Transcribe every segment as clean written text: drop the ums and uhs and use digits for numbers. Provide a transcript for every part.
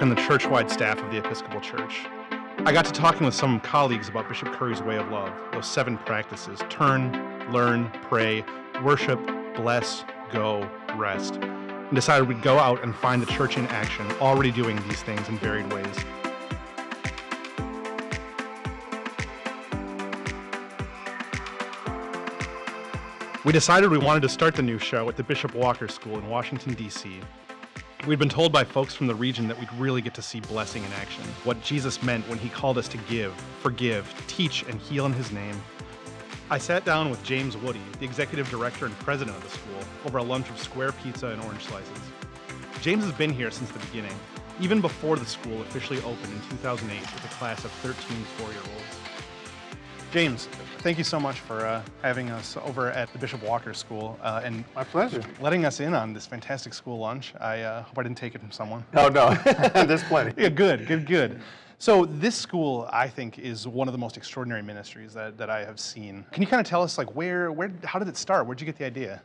on the church-wide staff of the Episcopal Church. I got to talking with some colleagues about Bishop Curry's way of love, those 7 practices: turn, learn, pray, worship, bless, go, rest, and decided we'd go out and find the church in action, already doing these things in varied ways. We decided we wanted to start the new show at the Bishop Walker School in Washington, D.C. We'd been told by folks from the region that we'd really get to see blessing in action, what Jesus meant when he called us to give, forgive, teach, and heal in his name. I sat down with James Woody, the executive director and president of the school, over a lunch of square pizza and orange slices. James has been here since the beginning, even before the school officially opened in 2008 with a class of 13 4-year-olds. James, thank you so much for having us over at the Bishop Walker School and my pleasure. Letting us in on this fantastic school lunch. I hope I didn't take it from someone. No, there's plenty. Yeah, good. So this school, I think, is one of the most extraordinary ministries that I have seen. Can you kind of tell us, like, how did it start? Where'd you get the idea?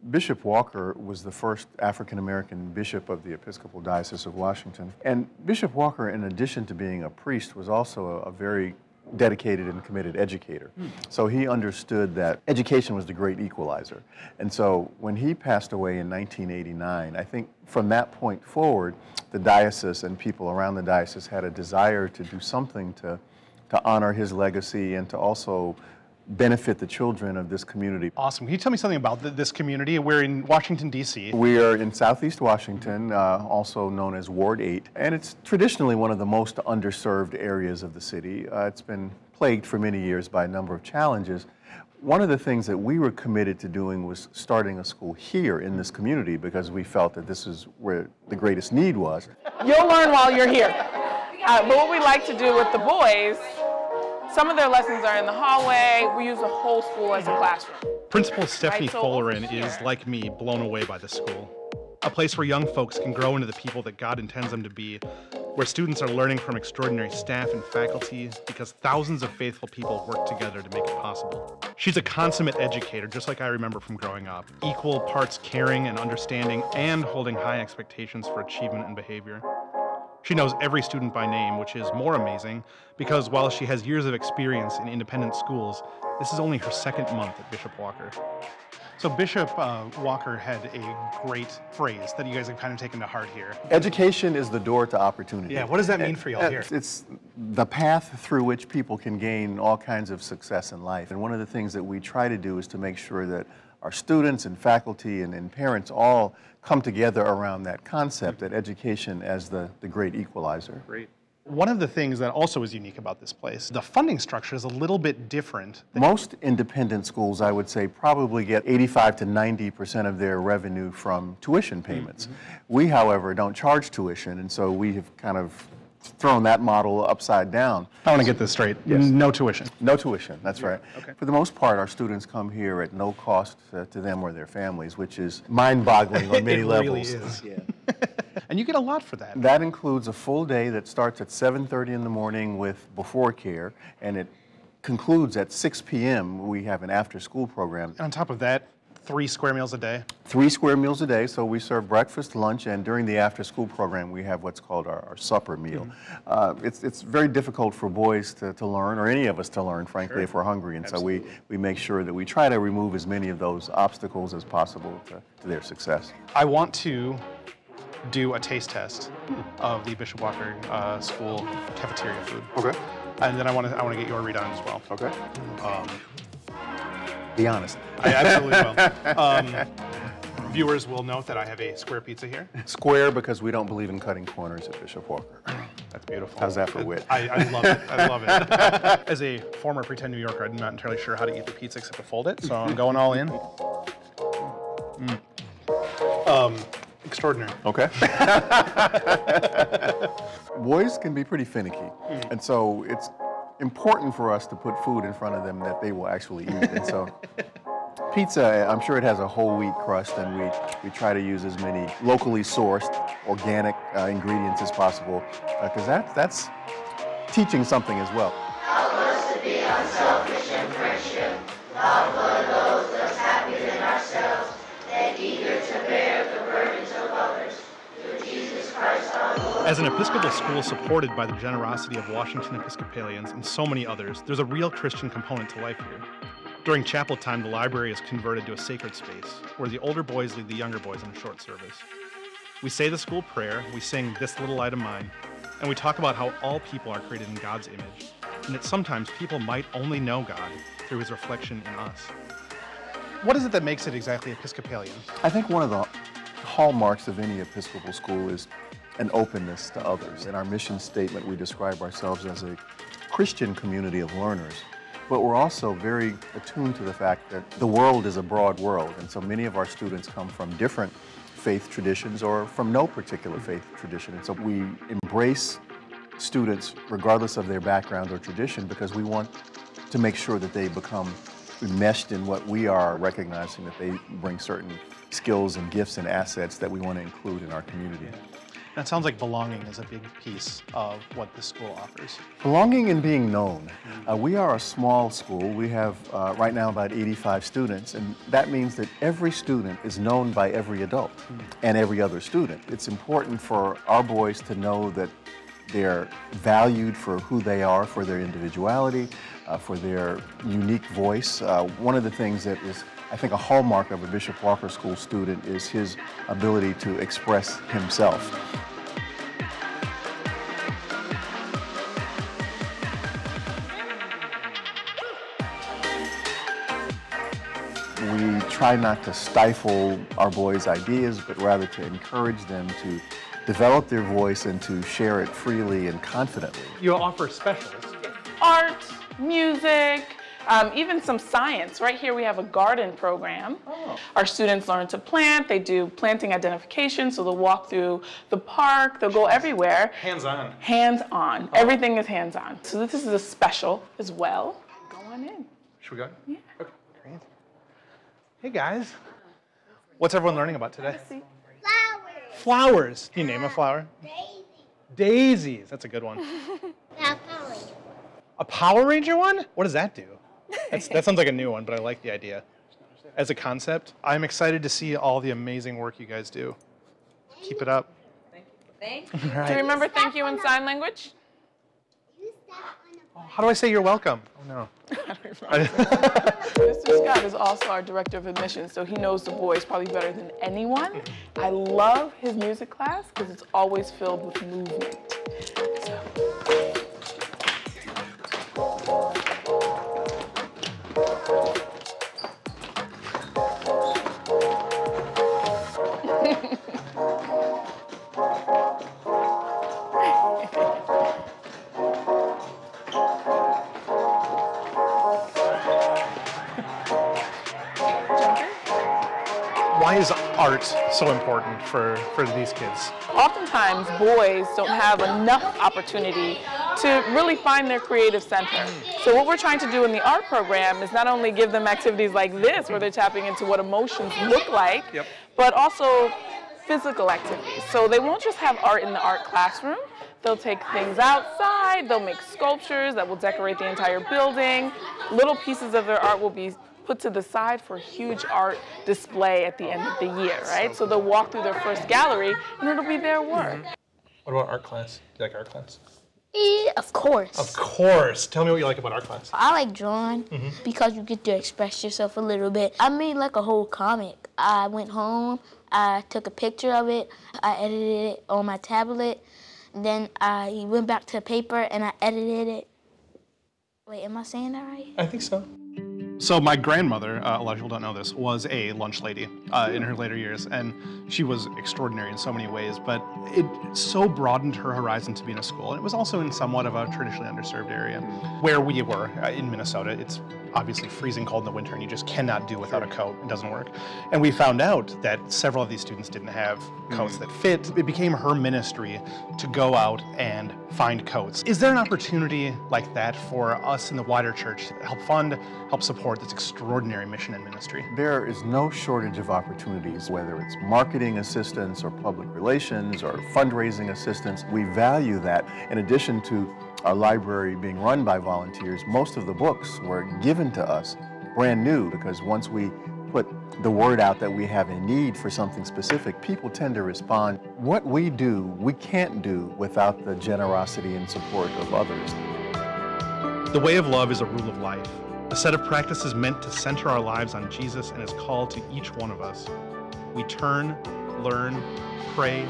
Bishop Walker was the first African-American bishop of the Episcopal Diocese of Washington. And Bishop Walker, in addition to being a priest, was also a very dedicated and committed educator. So he understood that education was the great equalizer. And so when he passed away in 1989, I think from that point forward, the diocese and people around the diocese had a desire to do something to honor his legacy and to also benefit the children of this community. Awesome. Can you tell me something about this community? We're in Washington, D.C. We are in Southeast Washington, also known as Ward 8, and it's traditionally one of the most underserved areas of the city. It's been plagued for many years by a number of challenges. One of the things that we were committed to doing was starting a school here in this community because we felt that this is where the greatest need was. You'll learn while you're here. But what we like to do with the boys, some of their lessons are in the hallway. We use the whole school as a classroom. Principal Stephanie Follerin is, like me, blown away by the school. A place where young folks can grow into the people that God intends them to be, where students are learning from extraordinary staff and faculty because thousands of faithful people work together to make it possible. She's a consummate educator, just like I remember from growing up, equal parts caring and understanding and holding high expectations for achievement and behavior. She knows every student by name, which is more amazing because while she has years of experience in independent schools, this is only her 2nd month at Bishop Walker. So Bishop Walker had a great phrase that you guys have kind of taken to heart here. Education is the door to opportunity. Yeah, what does that mean for y'all here? It's the path through which people can gain all kinds of success in life. And one of the things that we try to do is to make sure that our students and faculty and parents all come together around that concept, that education as the great equalizer. Great. One of the things that also is unique about this place, the funding structure is a little bit different. Most independent schools, I would say, probably get 85 to 90% of their revenue from tuition payments. We, however, don't charge tuition, and so we have kind of thrown that model upside down. I want to get this straight. Yes. No tuition. No tuition, that's right. Okay. For the most part, our students come here at no cost to them or their families, which is mind-boggling on many levels. It really is. Yeah. And you get a lot for that. That includes a full day that starts at 7:30 in the morning with before care, and it concludes at 6 p.m. We have an after-school program. And on top of that, 3 square meals a day? 3 square meals a day, so we serve breakfast, lunch, and during the after-school program, we have what's called our supper meal. It's very difficult for boys to learn, or any of us to learn, frankly, if we're hungry, and Absolutely. so we make sure that we try to remove as many of those obstacles as possible to their success. I want to do a taste test of the Bishop Walker School cafeteria food. Okay. And then I want to get your read on it as well. Okay. Be honest. I absolutely will. Viewers will note that I have a square pizza here. Square because we don't believe in cutting corners at Bishop Walker. That's beautiful. How's that for wit? I love it. I love it. As a former pretend New Yorker, I'm not entirely sure how to eat the pizza except to fold it, so I'm going all in. Extraordinary. Okay. Boys can be pretty finicky, and so it's important for us to put food in front of them that they will actually eat. And so pizza, I'm sure it has a whole wheat crust, and we try to use as many locally sourced, organic ingredients as possible, because that's teaching something as well. Help us to be unselfish in friendship, thoughtful of those less happy than ourselves, and eager to bear the burdens of others. Through Jesus Christ our Lord. As an Episcopal school supported by the generosity of Washington Episcopalians and so many others, there's a real Christian component to life here. During chapel time, the library is converted to a sacred space where the older boys lead the younger boys in a short service. We say the school prayer, we sing This Little Light of Mine, and we talk about how all people are created in God's image, and that sometimes people might only know God through his reflection in us. What is it that makes it exactly Episcopalian? I think one of the hallmarks of any Episcopal school is an openness to others. In our mission statement, we describe ourselves as a Christian community of learners, but we're also very attuned to the fact that the world is a broad world, and so many of our students come from different faith traditions or from no particular faith tradition, and so we embrace students regardless of their background or tradition because we want to make sure that they become enmeshed in what we are, recognizing that they bring certain skills and gifts and assets that we want to include in our community. That sounds like belonging is a big piece of what the school offers. Belonging and being known. We are a small school. We have right now about 85 students, and that means that every student is known by every adult and every other student. It's important for our boys to know that they're valued for who they are, for their individuality, for their unique voice. One of the things that is, I think, a hallmark of a Bishop Walker School student is his ability to express himself. We try not to stifle our boys' ideas, but rather to encourage them to develop their voice and to share it freely and confidently. You offer specials. Art, music, even some science. Right here we have a garden program. Oh. Our students learn to plant. They do planting identification, so they'll walk through the park. They'll go everywhere. Hands-on. Hands-on. Oh. Everything is hands-on. So this is a special as well. Go on in. Should we go? Yeah. Okay, great. Hey guys. What's everyone learning about today? Flowers. Flowers. Can you name a flower? Daisy. Daisies. That's a good one. Now, Polly. A Power Ranger one? What does that do? That sounds like a new one, but I like the idea. As a concept, I'm excited to see all the amazing work you guys do. Keep it up. Thank you. Right. Do you remember thank you in sign language? How do I say you're welcome? Oh no. Mr. Scott is also our director of admissions, so he knows the boys probably better than anyone. I love his music class because it's always filled with movement. Why is art so important for these kids? Oftentimes, boys don't have enough opportunity to really find their creative center. So what we're trying to do in the art program is not only give them activities like this, where they're tapping into what emotions look like, but also physical activities. So they won't just have art in the art classroom. They'll take things outside, they'll make sculptures that will decorate the entire building. Little pieces of their art will be put to the side for a huge art display at the end of the year, right? So they'll walk through their first gallery and it'll be their work. What about art class? Do you like art class? Of course. Of course. Tell me what you like about art class. I like drawing because you get to express yourself a little bit. I made like a whole comic. I went home, I took a picture of it, I edited it on my tablet, then I went back to paper and I edited it. Wait, am I saying that right? I think so. So my grandmother, a lot of people don't know this, was a lunch lady in her later years, and she was extraordinary in so many ways, but it so broadened her horizon to be in a school. And it was also in somewhat of a traditionally underserved area. Where we were in Minnesota, it's obviously freezing cold in the winter, and you just cannot do without a coat. It doesn't work. And we found out that several of these students didn't have coats that fit. It became her ministry to go out and find coats. Is there an opportunity like that for us in the wider church to help fund, help support this extraordinary mission and ministry? There is no shortage of opportunities, whether it's marketing assistance or public relations or fundraising assistance. We value that. In addition to our library being run by volunteers, most of the books were given to us brand new, because once we put the word out that we have a need for something specific, people tend to respond. What we do, we can't do without the generosity and support of others. The way of love is a rule of life, a set of practices meant to center our lives on Jesus and his call to each one of us. We turn, learn, pray,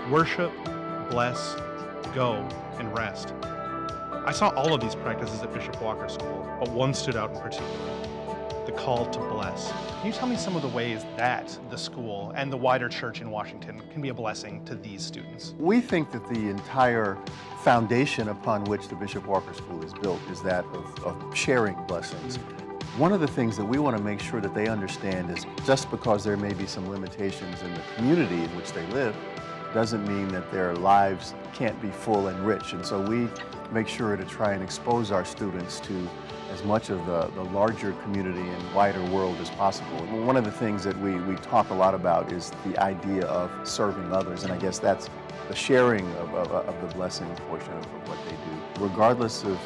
worship, bless, go, and rest. I saw all of these practices at Bishop Walker School, but one stood out in particular: the call to bless. Can you tell me some of the ways that the school and the wider church in Washington can be a blessing to these students? We think that the entire foundation upon which the Bishop Walker School is built is that of sharing blessings. One of the things that we want to make sure that they understand is just because there may be some limitations in the community in which they live doesn't mean that their lives can't be full and rich. And so we make sure to try and expose our students to as much of the larger community and wider world as possible. One of the things that we talk a lot about is the idea of serving others, and I guess that's the sharing of the blessing portion of what they do. Regardless of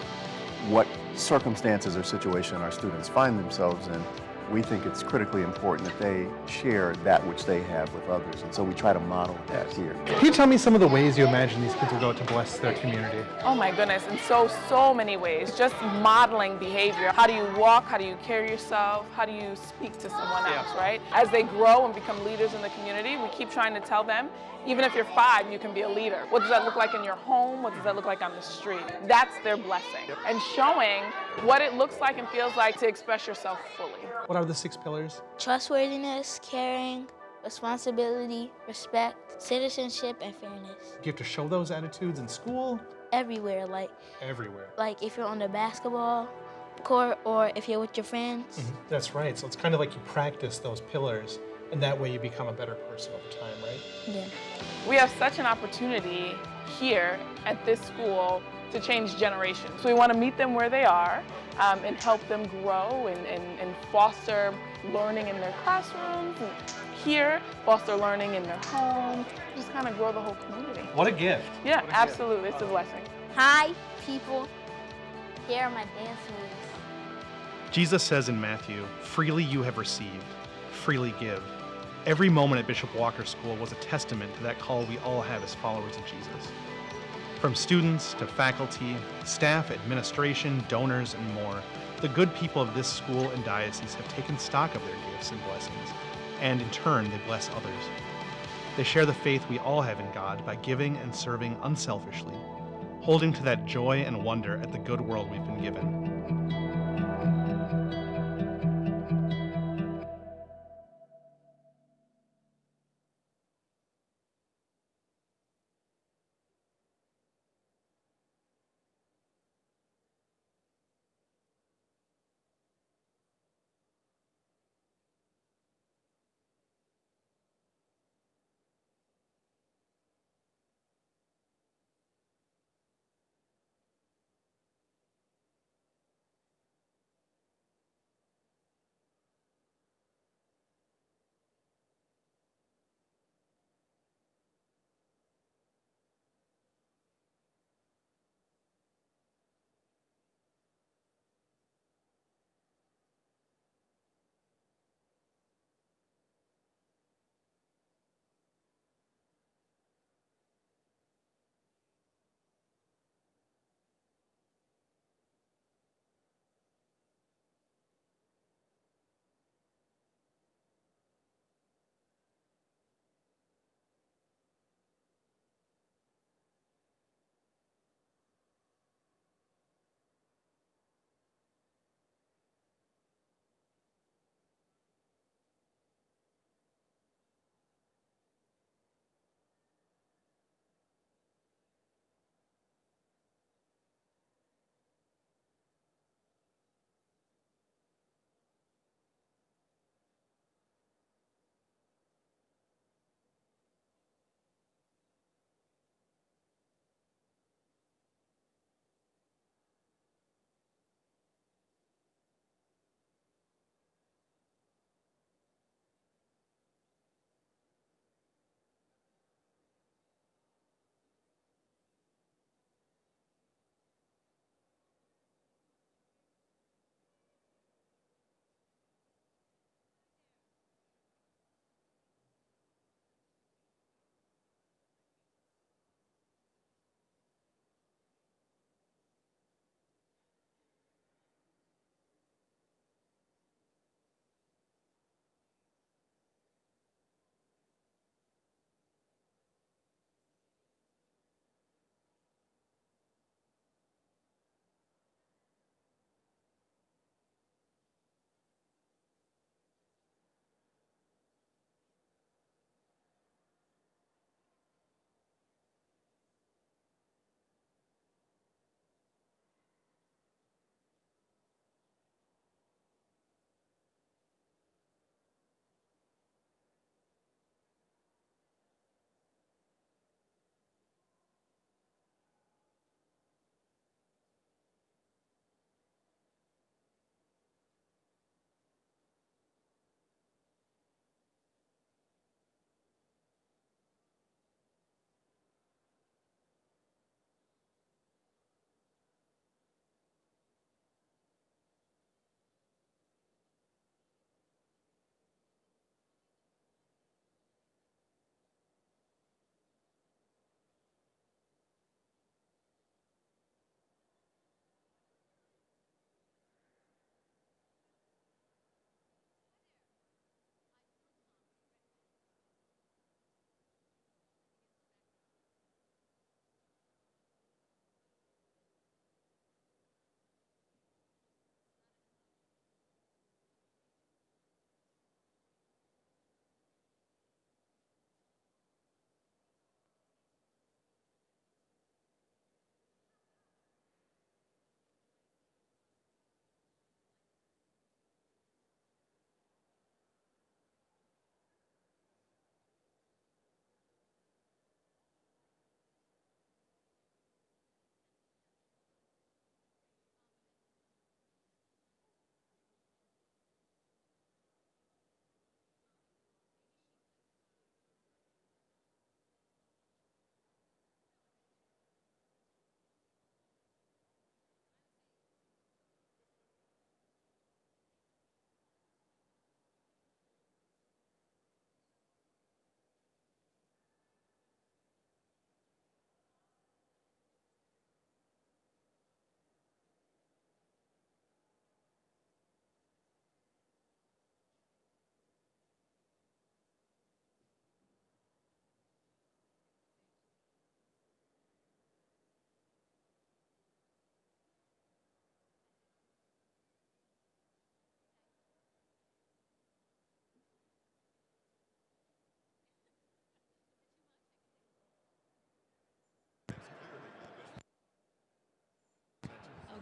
what circumstances or situation our students find themselves in, we think it's critically important that they share that which they have with others, and so we try to model that here. Can you tell me some of the ways you imagine these kids will go to bless their community? Oh my goodness, in so many ways. Just modeling behavior. How do you walk? How do you carry yourself? How do you speak to someone else, right? As they grow and become leaders in the community, we keep trying to tell them, even if you're 5, you can be a leader. What does that look like in your home? What does that look like on the street? That's their blessing. And showing what it looks like and feels like to express yourself fully. What are the 6 pillars? Trustworthiness, caring, responsibility, respect, citizenship, and fairness. Do you have to show those attitudes in school? Everywhere, Everywhere. like if you're on the basketball court or if you're with your friends. That's right. So it's kind of like you practice those pillars, and that way you become a better person over time, right? Yeah. We have such an opportunity here at this school to change generations. So we want to meet them where they are and help them grow and foster learning in their classrooms, and here, foster learning in their homes, just kind of grow the whole community. What a gift. Yeah, absolutely. It's a blessing. Hi, people. Here are my dance moves. Jesus says in Matthew, "Freely you have received, freely give." Every moment at Bishop Walker School was a testament to that call we all have as followers of Jesus. From students to faculty, staff, administration, donors, and more, the good people of this school and diocese have taken stock of their gifts and blessings, and in turn, they bless others. They share the faith we all have in God by giving and serving unselfishly, holding to that joy and wonder at the good world we've been given.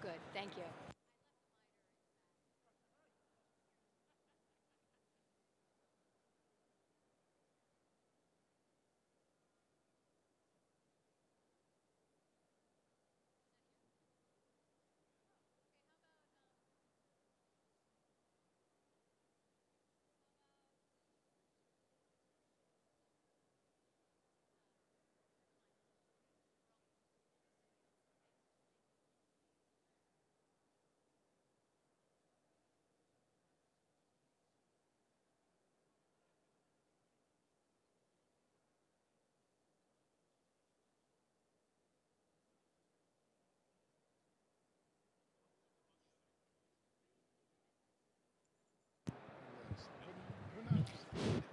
good. Thank you.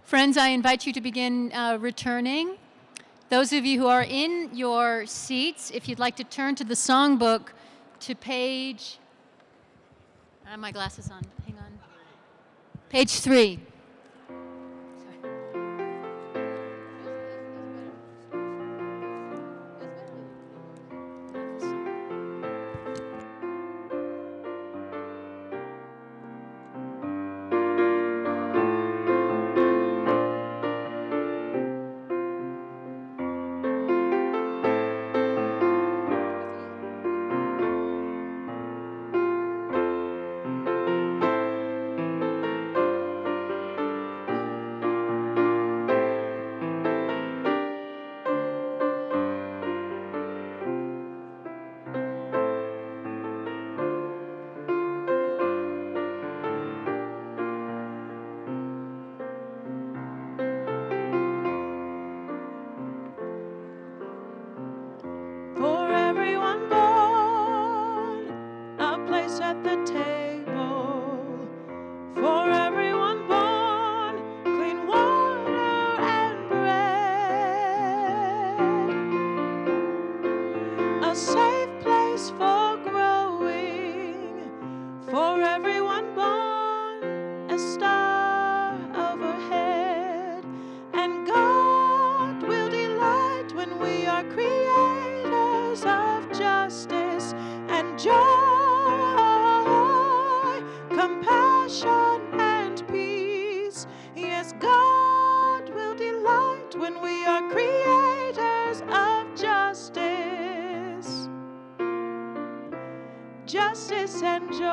Friends, I invite you to begin returning. Those of you who are in your seats, if you'd like to turn to the songbook to page, I have my glasses on, hang on. Page 3. Justice and joy.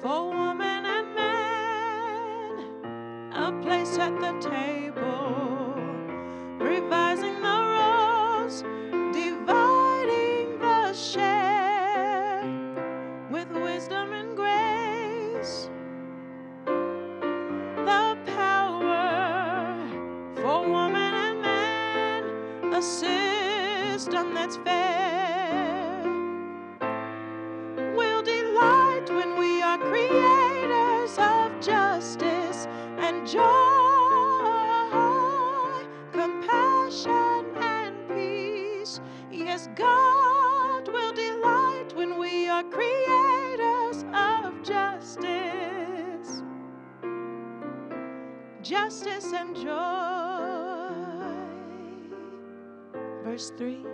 For woman and man, a place at the table, revising the roles, dividing the share, with wisdom and grace, the power for woman and man, a system that's fair. We'll delight when we are creators of justice and joy, compassion and peace. Yes, God will delight when we are creators of justice, justice and joy. Verse 3.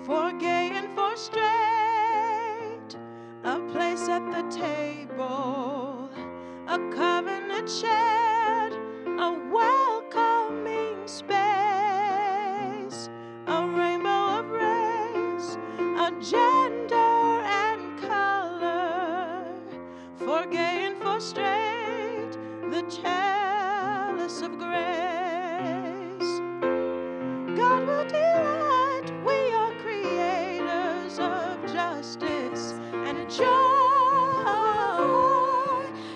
For gay and for straight, a place at the table, a covenant shared, a welcoming space, a rainbow of race, a gender and color. For gay and for straight, the chalice of grace. God will delight, we are creators of justice and joy,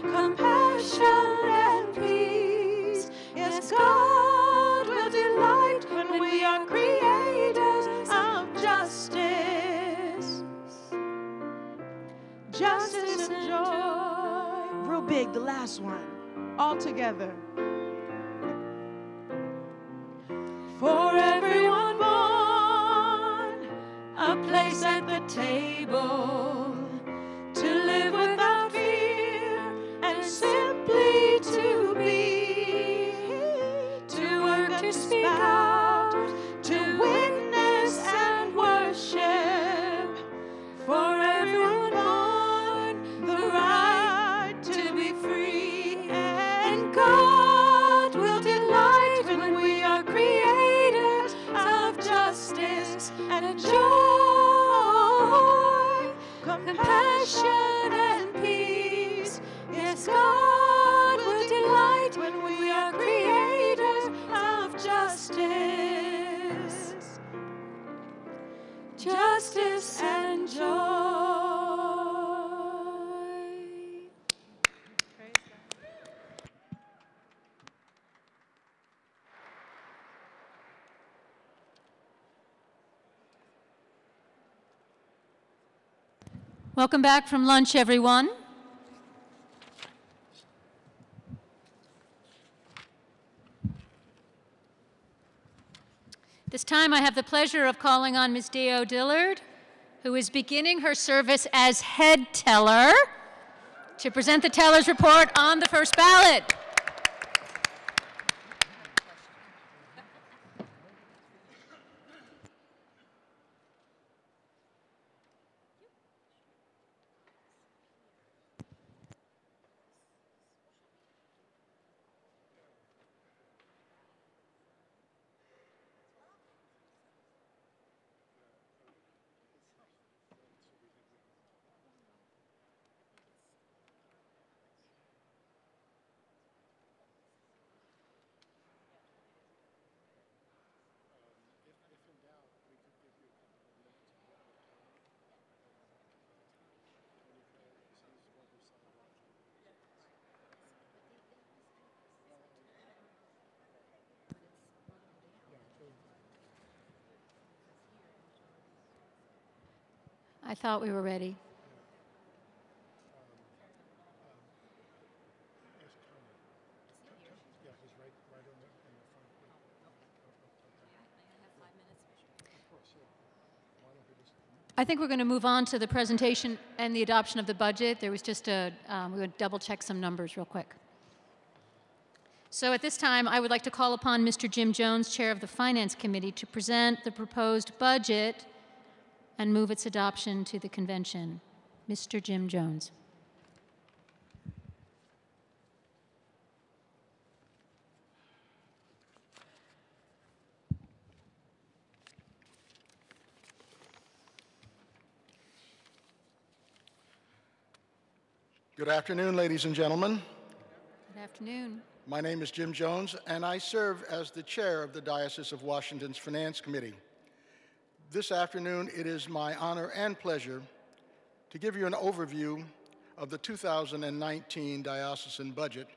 compassion and peace. Yes, God will delight when we are creators of justice, justice and joy. Real big, the last one, all together. For everyone born, a place at the table, to live without fear and simply to be Welcome back from lunch, everyone. This time I have the pleasure of calling on Ms. Deo Dillard, who is beginning her service as head teller, to present the teller's report on the first ballot. I thought we were ready. I think we're going to move on to the presentation and the adoption of the budget. There was just we're going to double check some numbers real quick. So at this time, I would like to call upon Mr. Jim Jones, Chair of the Finance Committee, to present the proposed budget and move its adoption to the convention. Mr. Jim Jones. Good afternoon, ladies and gentlemen. Good afternoon. My name is Jim Jones, and I serve as the chair of the Diocese of Washington's Finance Committee. This afternoon, it is my honor and pleasure to give you an overview of the 2019 diocesan budget,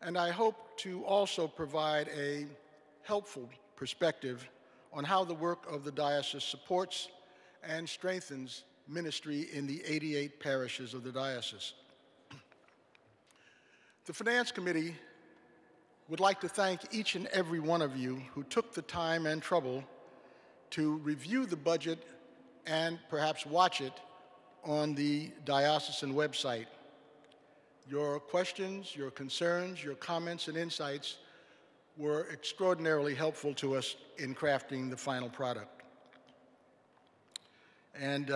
and I hope to also provide a helpful perspective on how the work of the diocese supports and strengthens ministry in the 88 parishes of the diocese. The Finance Committee would like to thank each and every one of you who took the time and trouble to review the budget and perhaps watch it on the diocesan website. Your questions, your concerns, your comments and insights were extraordinarily helpful to us in crafting the final product. And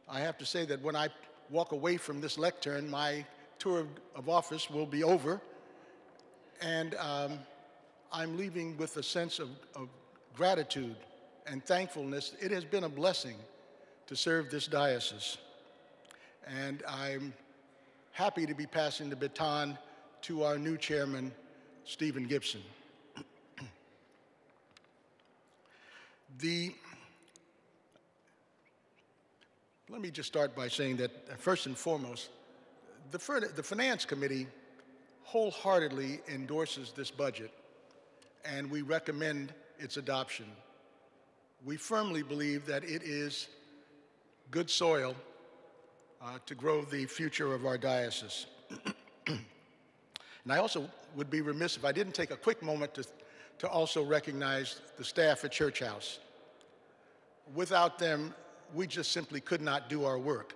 I have to say that when I walk away from this lectern, my tour of office will be over, and I'm leaving with a sense of gratitude and thankfulness. It has been a blessing to serve this diocese, and I'm happy to be passing the baton to our new chairman, Stephen Gibson. Let me just start by saying that, first and foremost, the Finance Committee wholeheartedly endorses this budget, and we recommend its adoption. We firmly believe that it is good soil to grow the future of our diocese. And I also would be remiss if I didn't take a quick moment to also recognize the staff at Church House. Without them, we just simply could not do our work.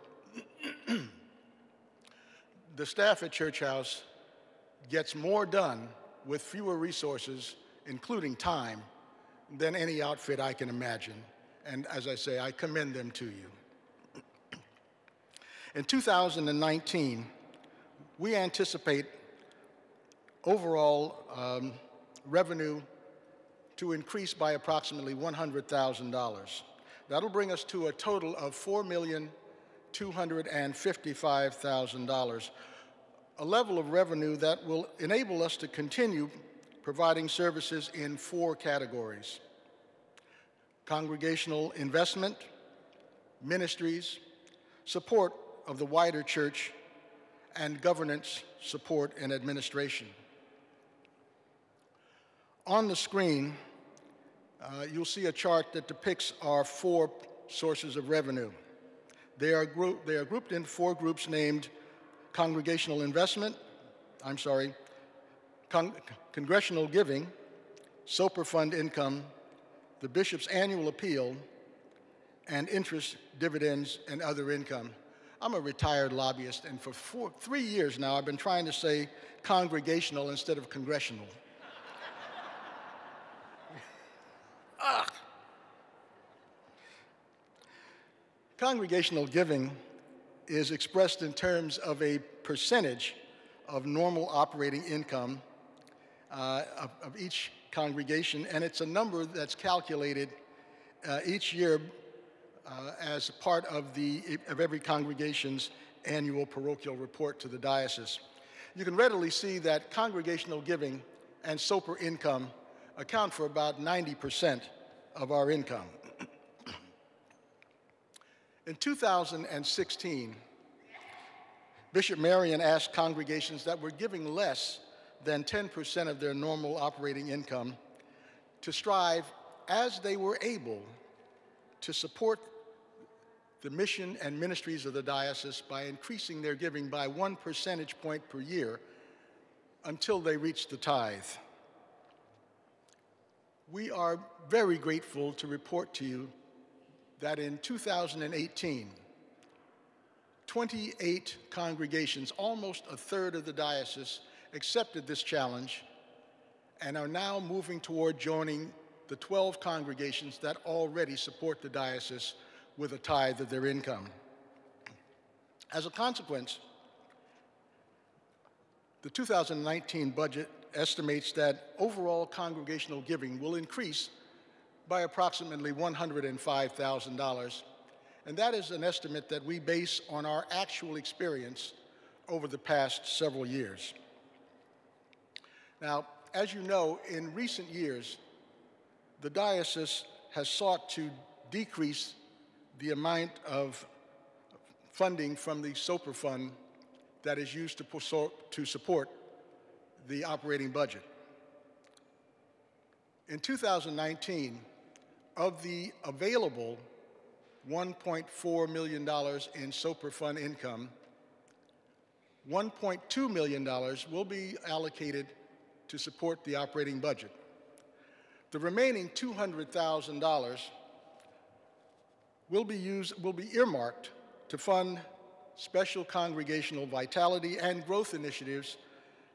The staff at Church House gets more done with fewer resources, including time, than any outfit I can imagine. And as I say, I commend them to you. In 2019, we anticipate overall revenue to increase by approximately $100,000. That'll bring us to a total of $4,255,000, a level of revenue that will enable us to continue providing services in 4 categories: congregational investment, ministries, support of the wider church, and governance, support, and administration. On the screen, you'll see a chart that depicts our 4 sources of revenue. They are grouped in 4 groups named Congregational Investment, Congressional Giving, Soper Fund Income, the Bishop's Annual Appeal, and Interest, Dividends, and Other Income. I'm a retired lobbyist, and for 3 years now I've been trying to say congregational instead of congressional. Congregational giving is expressed in terms of a percentage of normal operating income of each congregation, and it's a number that's calculated each year as part of every congregation's annual parochial report to the diocese. You can readily see that congregational giving and Soper income account for about 90% of our income. In 2016, Bishop Marion asked congregations that were giving less than 10% of their normal operating income to strive, as they were able, to support the mission and ministries of the diocese by increasing their giving by 1 percentage point per year until they reach the tithe. We are very grateful to report to you that in 2018, 28 congregations, almost a third of the diocese, accepted this challenge and are now moving toward joining the 12 congregations that already support the diocese with a tithe of their income. As a consequence, the 2019 budget estimates that overall congregational giving will increase by approximately $105,000, and that is an estimate that we base on our actual experience over the past several years. Now, as you know, in recent years, the diocese has sought to decrease the amount of funding from the Soper Fund that is used to support the operating budget. In 2019, of the available $1.4 million in Soper Fund income, $1.2 million will be allocated to support the operating budget. The remaining $200,000 will be earmarked to fund special congregational vitality and growth initiatives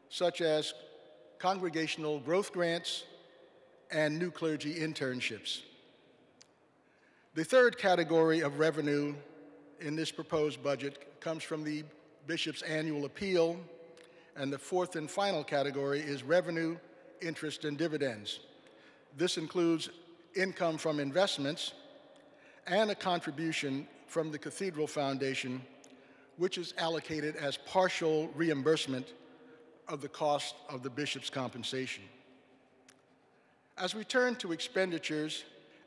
such as congregational growth grants and new clergy internships. The third category of revenue in this proposed budget comes from the Bishop's Annual Appeal, and the fourth and final category is revenue, interest, and dividends. This includes income from investments and a contribution from the Cathedral Foundation, which is allocated as partial reimbursement of the cost of the bishop's compensation. As we turn to expenditures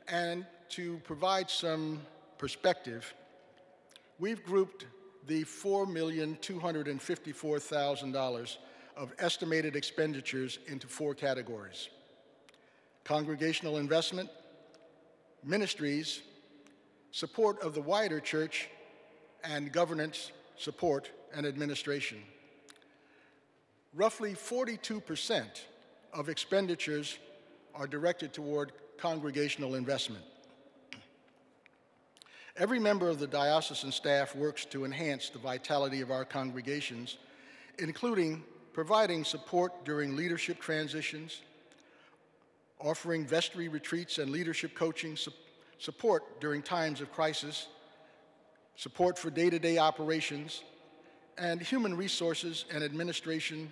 and to provide some perspective, we've grouped the $4,254,000 of estimated expenditures into 4 categories: congregational investment, ministries, support of the wider church, and governance, support, and administration. Roughly 42% of expenditures are directed toward congregational investment. Every member of the diocesan staff works to enhance the vitality of our congregations, including providing support during leadership transitions, offering vestry retreats and leadership coaching, support during times of crisis, support for day-to-day operations, and human resources and administration,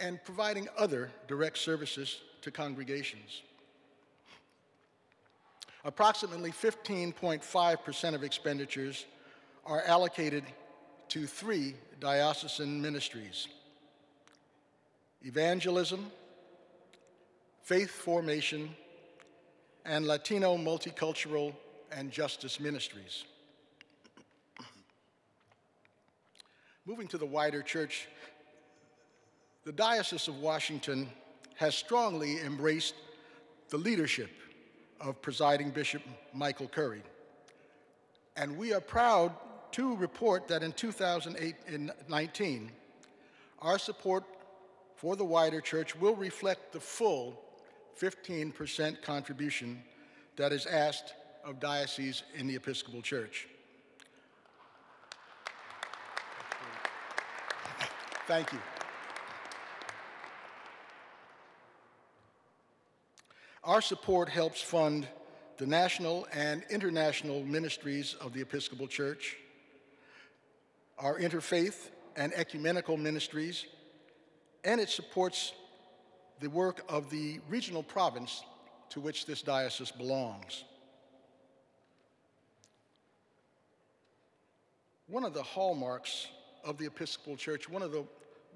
and providing other direct services to congregations. Approximately 15.5% of expenditures are allocated to 3 diocesan ministries: evangelism, faith formation, and Latino multicultural and justice ministries. Moving to the wider church, the Diocese of Washington has strongly embraced the leadership of presiding Bishop Michael Curry, and we are proud to report that in 2019, our support for the wider church will reflect the full 15% contribution that is asked of dioceses in the Episcopal Church. Thank you. Our support helps fund the national and international ministries of the Episcopal Church, our interfaith and ecumenical ministries, and it supports the work of the regional province to which this diocese belongs. One of the hallmarks of the Episcopal Church, one of the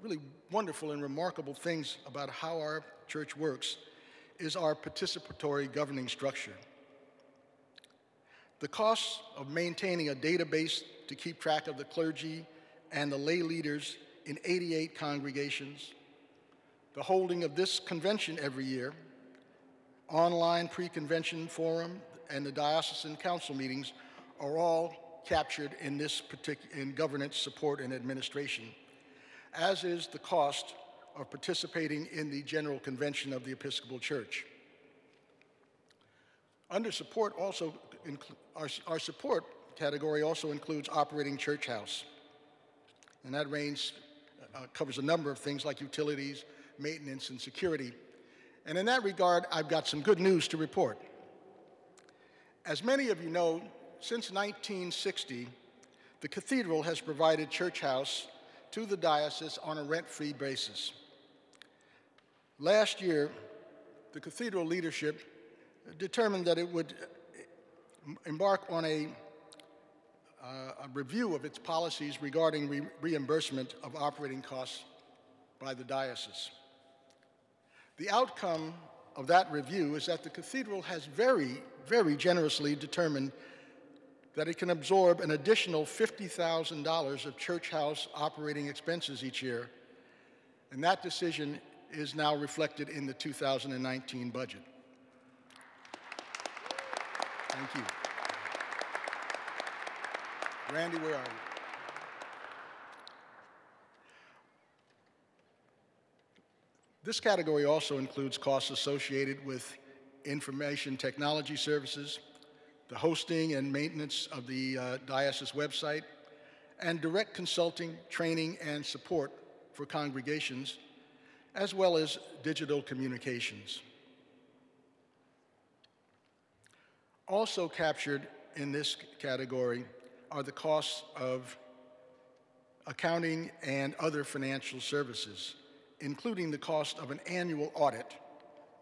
really wonderful and remarkable things about how our church works is our participatory governing structure. The costs of maintaining a database to keep track of the clergy and the lay leaders in 88 congregations, the holding of this convention every year, online pre-convention forum, and the diocesan council meetings are all captured in this in governance, support, and administration, as is the cost of participating in the General Convention of the Episcopal Church. Under support also, our support category also includes operating church house, and that range covers a number of things like utilities, maintenance, and security. And in that regard, I've got some good news to report. As many of you know, since 1960, the cathedral has provided church house to the diocese on a rent-free basis. Last year, the cathedral leadership determined that it would embark on a review of its policies regarding reimbursement of operating costs by the diocese. The outcome of that review is that the cathedral has very, very generously determined that it can absorb an additional $50,000 of church house operating expenses each year, and that decision is now reflected in the 2019 budget. Thank you. Randy, where are you? This category also includes costs associated with information technology services, the hosting and maintenance of the diocese website, and direct consulting, training, and support for congregations, as well as digital communications. Also captured in this category are the costs of accounting and other financial services, including the cost of an annual audit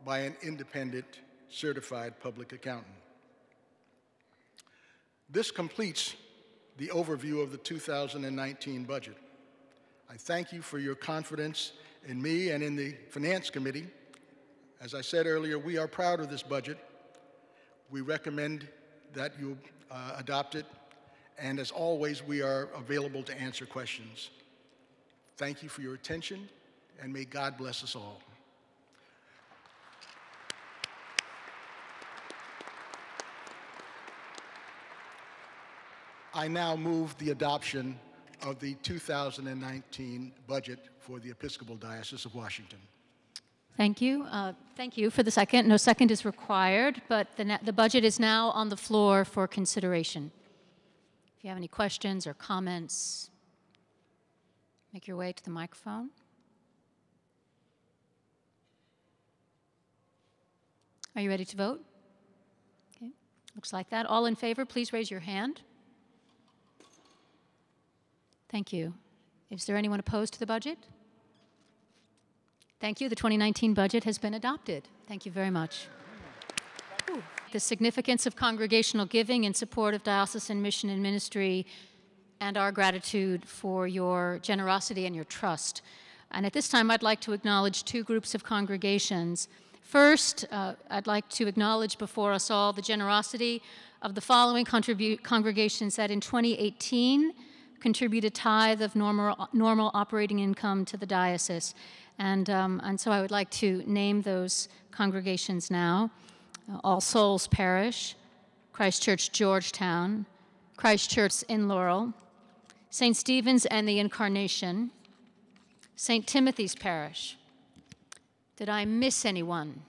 by an independent certified public accountant. This completes the overview of the 2019 budget. I thank you for your confidence in me and in the Finance Committee. As I said earlier, we are proud of this budget. We recommend that you adopt it, and as always, we are available to answer questions. Thank you for your attention, and may God bless us all. I now move the adoption of the 2019 budget for the Episcopal Diocese of Washington. Thank you. Thank you for the second. No second is required, but the budget is now on the floor for consideration. If you have any questions or comments, make your way to the microphone. Are you ready to vote? Okay. Looks like that. All in favor, please raise your hand. Thank you. Is there anyone opposed to the budget? Thank you. The 2019 budget has been adopted. Thank you very much. The significance of congregational giving in support of diocesan mission and ministry, and our gratitude for your generosity and your trust. And at this time, I'd like to acknowledge two groups of congregations. First, I'd like to acknowledge before us all the generosity of the following congregations that in 2018 contribute a tithe of normal operating income to the diocese. And so I would like to name those congregations now. All Souls Parish, Christ Church Georgetown, Christ Church in Laurel, St. Stephen's and the Incarnation, St. Timothy's Parish. Did I miss anyone?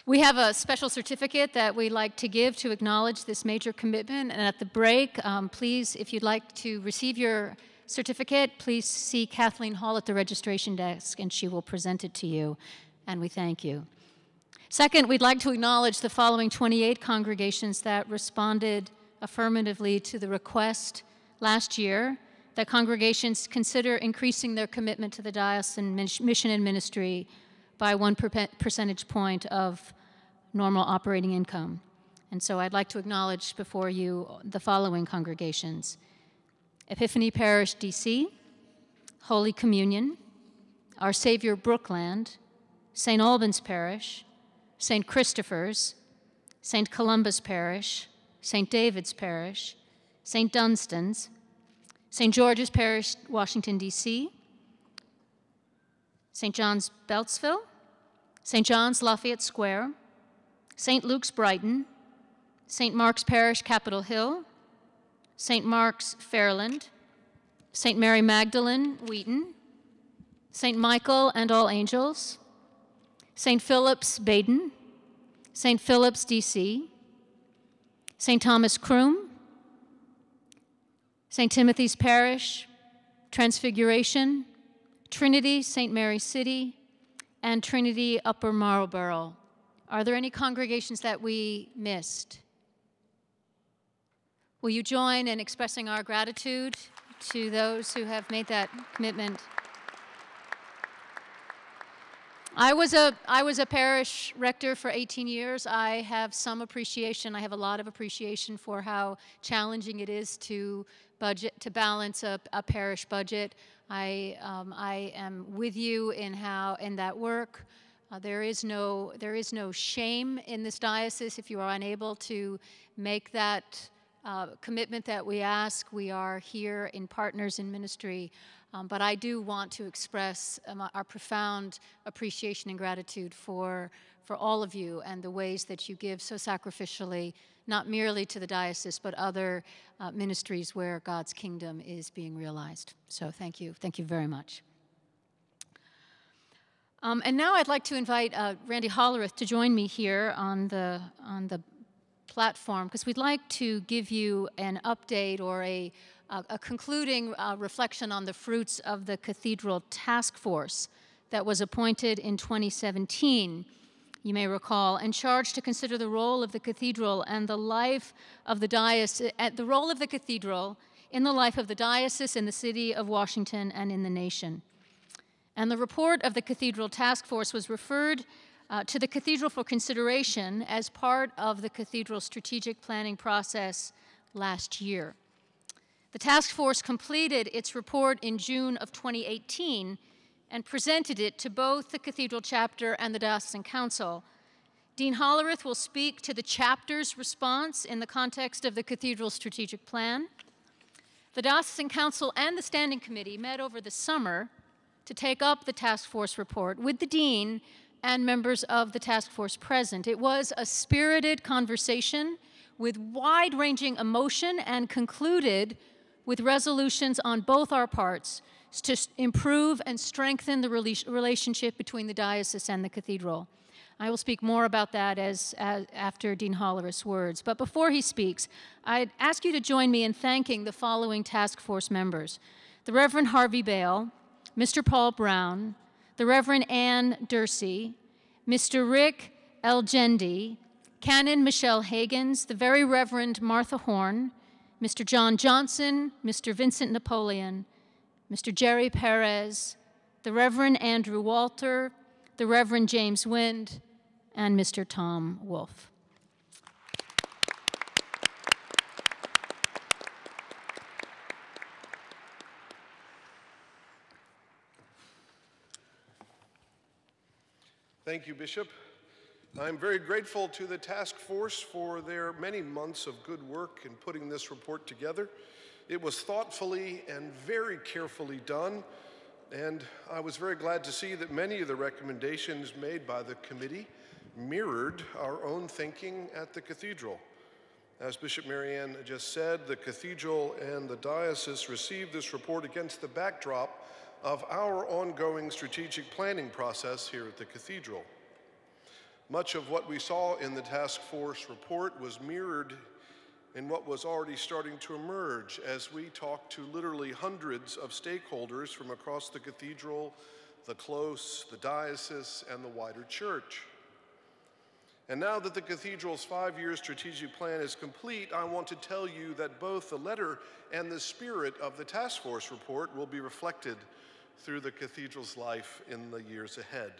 We have a special certificate that we like to give to acknowledge this major commitment, and at the break, please, if you'd like to receive your certificate, please see Kathleen Hall at the registration desk, and she will present it to you, and we thank you. Second, we'd like to acknowledge the following 28 congregations that responded affirmatively to the request last year that congregations consider increasing their commitment to the diocesan mission and ministry by 1 percentage point of normal operating income. And so I'd like to acknowledge before you the following congregations: Epiphany Parish, DC, Holy Communion, Our Savior Brookland, St. Albans Parish, St. Christopher's, St. Columba's Parish, St. David's Parish, St. Dunstan's, St. George's Parish, Washington, D.C., St. John's Beltsville, St. John's Lafayette Square, St. Luke's Brighton, St. Mark's Parish, Capitol Hill, St. Mark's Fairland, St. Mary Magdalene, Wheaton, St. Michael and All Angels, St. Philip's, Baden, St. Philip's, D.C., St. Thomas Croom, St. Timothy's Parish, Transfiguration, Trinity, St. Mary's City, and Trinity, Upper Marlborough. Are there any congregations that we missed? Will you join in expressing our gratitude to those who have made that commitment? I was a parish rector for 18 years. I have some appreciation. I have a lot of appreciation for how challenging it is to balance a parish budget. I am with you in that work. There is no shame in this diocese if you are unable to make that commitment that we ask. We are here in partners in ministry. But I do want to express our profound appreciation and gratitude for all of you and the ways that you give so sacrificially, not merely to the diocese, but other ministries where God's kingdom is being realized. So thank you. Thank you very much. And now I'd like to invite Randy Hollerith to join me here on the platform, because we'd like to give you an update or a concluding reflection on the fruits of the Cathedral Task Force that was appointed in 2017, you may recall, and charged to consider the role of the cathedral and the life of the diocese, the role of the cathedral in the life of the diocese, in the city of Washington, and in the nation. And the report of the Cathedral Task Force was referred to the Cathedral for consideration as part of the Cathedral strategic planning process last year. The task force completed its report in June of 2018 and presented it to both the Cathedral chapter and the Diocesan Council. Dean Hollerith will speak to the chapter's response in the context of the Cathedral strategic plan. The Diocesan Council and the Standing Committee met over the summer to take up the task force report with the Dean and members of the task force present. It was a spirited conversation with wide-ranging emotion and concluded with resolutions on both our parts to improve and strengthen the relationship between the diocese and the cathedral. I will speak more about that after Dean Hollerith's words. But before he speaks, I'd ask you to join me in thanking the following task force members: the Reverend Harvey Bale, Mr. Paul Brown, the Reverend Ann Dursey, Mr. Rick Elgendi, Canon Michelle Hagans, the Very Reverend Martha Horn, Mr. John Johnson, Mr. Vincent Napoleon, Mr. Jerry Perez, the Reverend Andrew Walter, the Reverend James Wind, and Mr. Tom Wolfe. Thank you, Bishop. I'm very grateful to the task force for their many months of good work in putting this report together. It was thoughtfully and very carefully done, and I was very glad to see that many of the recommendations made by the committee mirrored our own thinking at the cathedral. As Bishop Marianne just said, the cathedral and the diocese received this report against the backdrop of our ongoing strategic planning process here at the cathedral. Much of what we saw in the task force report was mirrored in what was already starting to emerge as we talked to literally hundreds of stakeholders from across the cathedral, the close, the diocese, and the wider church. And now that the cathedral's 5-year strategic plan is complete, I want to tell you that both the letter and the spirit of the task force report will be reflected through the cathedral's life in the years ahead.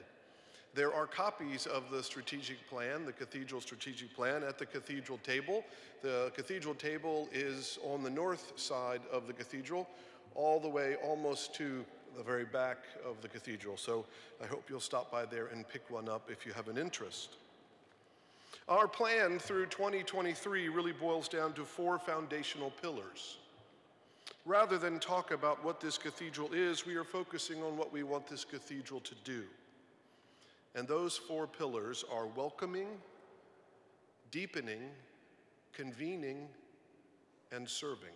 There are copies of the strategic plan, the cathedral strategic plan, at the cathedral table. The cathedral table is on the north side of the cathedral, all the way almost to the very back of the cathedral. So I hope you'll stop by there and pick one up if you have an interest. Our plan through 2023 really boils down to 4 foundational pillars. Rather than talk about what this cathedral is, we are focusing on what we want this cathedral to do. And those 4 pillars are welcoming, deepening, convening, and serving.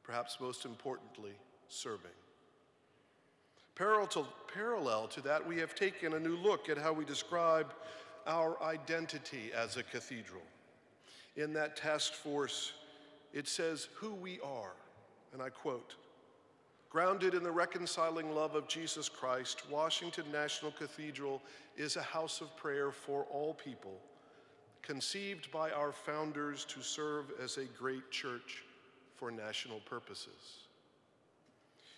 Perhaps most importantly, serving. Parallel to that, we have taken a new look at how we describe our identity as a cathedral. In that task force, it says who we are, and I quote, "Grounded in the reconciling love of Jesus Christ, Washington National Cathedral is a house of prayer for all people, conceived by our founders to serve as a great church for national purposes."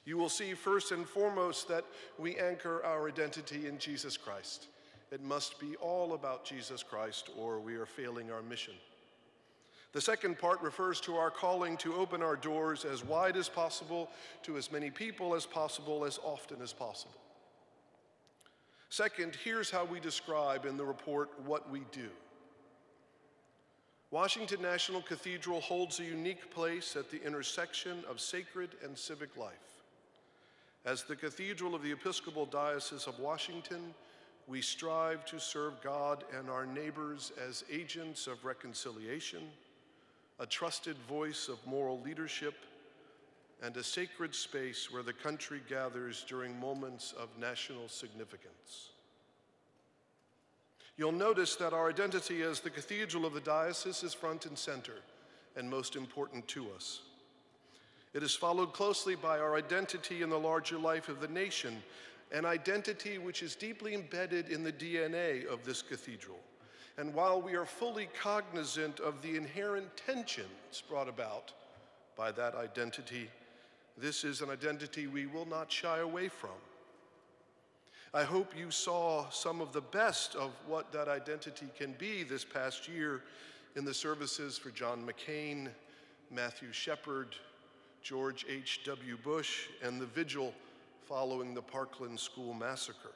You will see first and foremost that we anchor our identity in Jesus Christ. It must be all about Jesus Christ or we are failing our mission. The second part refers to our calling to open our doors as wide as possible to as many people as possible, as often as possible. Second, here's how we describe in the report what we do. Washington National Cathedral holds a unique place at the intersection of sacred and civic life. As the Cathedral of the Episcopal Diocese of Washington, we strive to serve God and our neighbors as agents of reconciliation, a trusted voice of moral leadership, and a sacred space where the country gathers during moments of national significance. You'll notice that our identity as the Cathedral of the Diocese is front and center and most important to us. It is followed closely by our identity in the larger life of the nation, an identity which is deeply embedded in the DNA of this cathedral. And while we are fully cognizant of the inherent tensions brought about by that identity, this is an identity we will not shy away from. I hope you saw some of the best of what that identity can be this past year in the services for John McCain, Matthew Shepard, George H.W. Bush, and the vigil following the Parkland School massacre.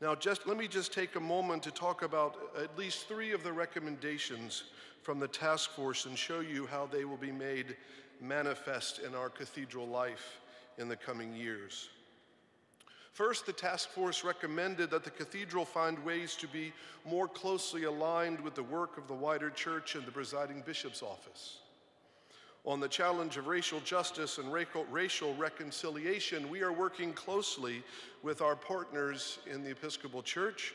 Now, let me take a moment to talk about at least 3 of the recommendations from the task force and show you how they will be made manifest in our cathedral life in the coming years. First, the task force recommended that the cathedral find ways to be more closely aligned with the work of the wider church and the presiding bishop's office. On the challenge of racial justice and racial reconciliation, we are working closely with our partners in the Episcopal Church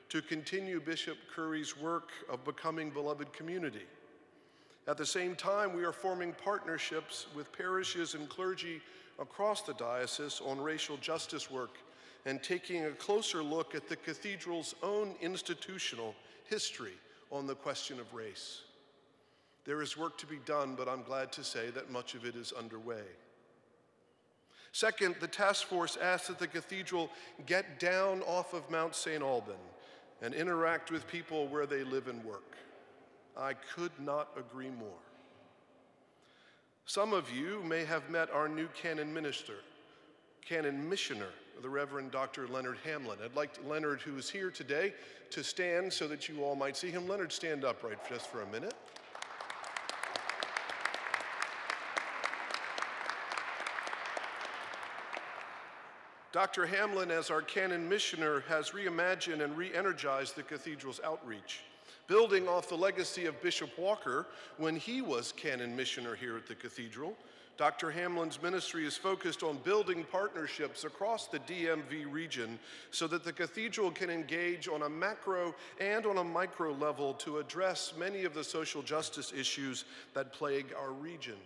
to continue Bishop Curry's work of becoming beloved community. At the same time, we are forming partnerships with parishes and clergy across the diocese on racial justice work and taking a closer look at the cathedral's own institutional history on the question of race. There is work to be done, but I'm glad to say that much of it is underway. Second, the task force asked that the cathedral get down off of Mount St. Alban and interact with people where they live and work. I could not agree more. Some of you may have met our new canon missioner, the Reverend Dr. Leonard Hamlin. I'd like Leonard, who is here today, to stand so that you all might see him. Leonard, stand up right just for a minute. Dr. Hamlin, as our canon missioner, has reimagined and re-energized the cathedral's outreach, Building off the legacy of Bishop Walker when he was canon missioner here at the cathedral, Dr. Hamlin's ministry is focused on building partnerships across the DMV region so that the cathedral can engage on a macro and on a micro level to address many of the social justice issues that plague our region.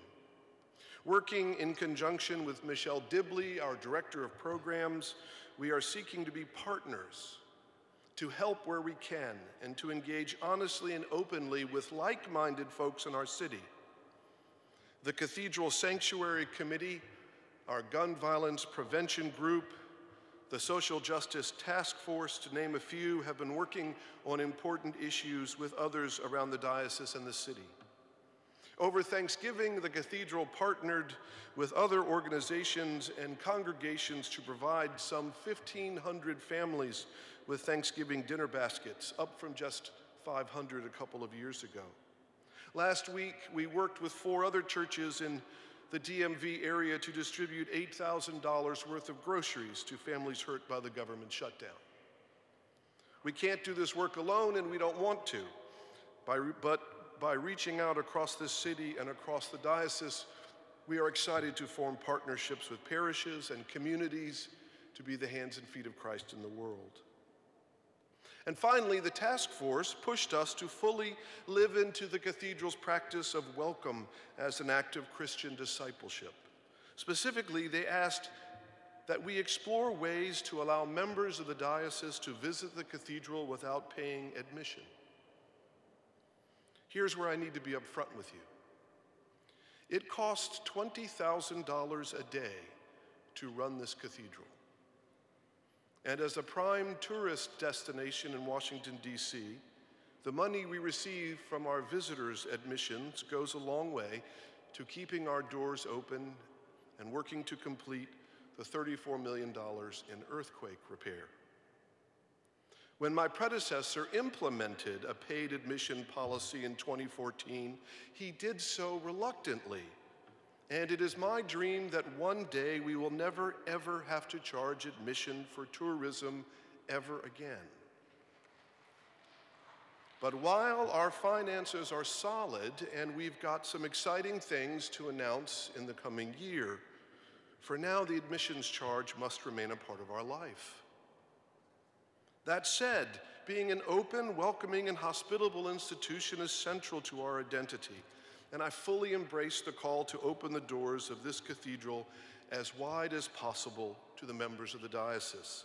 Working in conjunction with Michelle Dibley, our Director of Programs, we are seeking to be partners to help where we can and to engage honestly and openly with like-minded folks in our city. The Cathedral Sanctuary Committee, our gun violence prevention group, the Social Justice Task Force, to name a few, have been working on important issues with others around the diocese and the city. Over Thanksgiving, the cathedral partnered with other organizations and congregations to provide some 1,500 families with Thanksgiving dinner baskets, up from just 500 a couple of years ago. Last week, we worked with 4 other churches in the DMV area to distribute $8,000 worth of groceries to families hurt by the government shutdown. We can't do this work alone, and we don't want to, but by reaching out across this city and across the diocese, we are excited to form partnerships with parishes and communities to be the hands and feet of Christ in the world. And finally, the task force pushed us to fully live into the cathedral's practice of welcome as an act of Christian discipleship. Specifically, they asked that we explore ways to allow members of the diocese to visit the cathedral without paying admission. Here's where I need to be upfront with you. It costs $20,000 a day to run this cathedral. And as a prime tourist destination in Washington, D.C., the money we receive from our visitors' admissions goes a long way to keeping our doors open and working to complete the $34 million in earthquake repair. When my predecessor implemented a paid admission policy in 2014, he did so reluctantly. And it is my dream that one day we will never, ever have to charge admission for tourism ever again. But while our finances are solid and we've got some exciting things to announce in the coming year, for now the admissions charge must remain a part of our life. That said, being an open, welcoming, and hospitable institution is central to our identity, and I fully embrace the call to open the doors of this cathedral as wide as possible to the members of the diocese.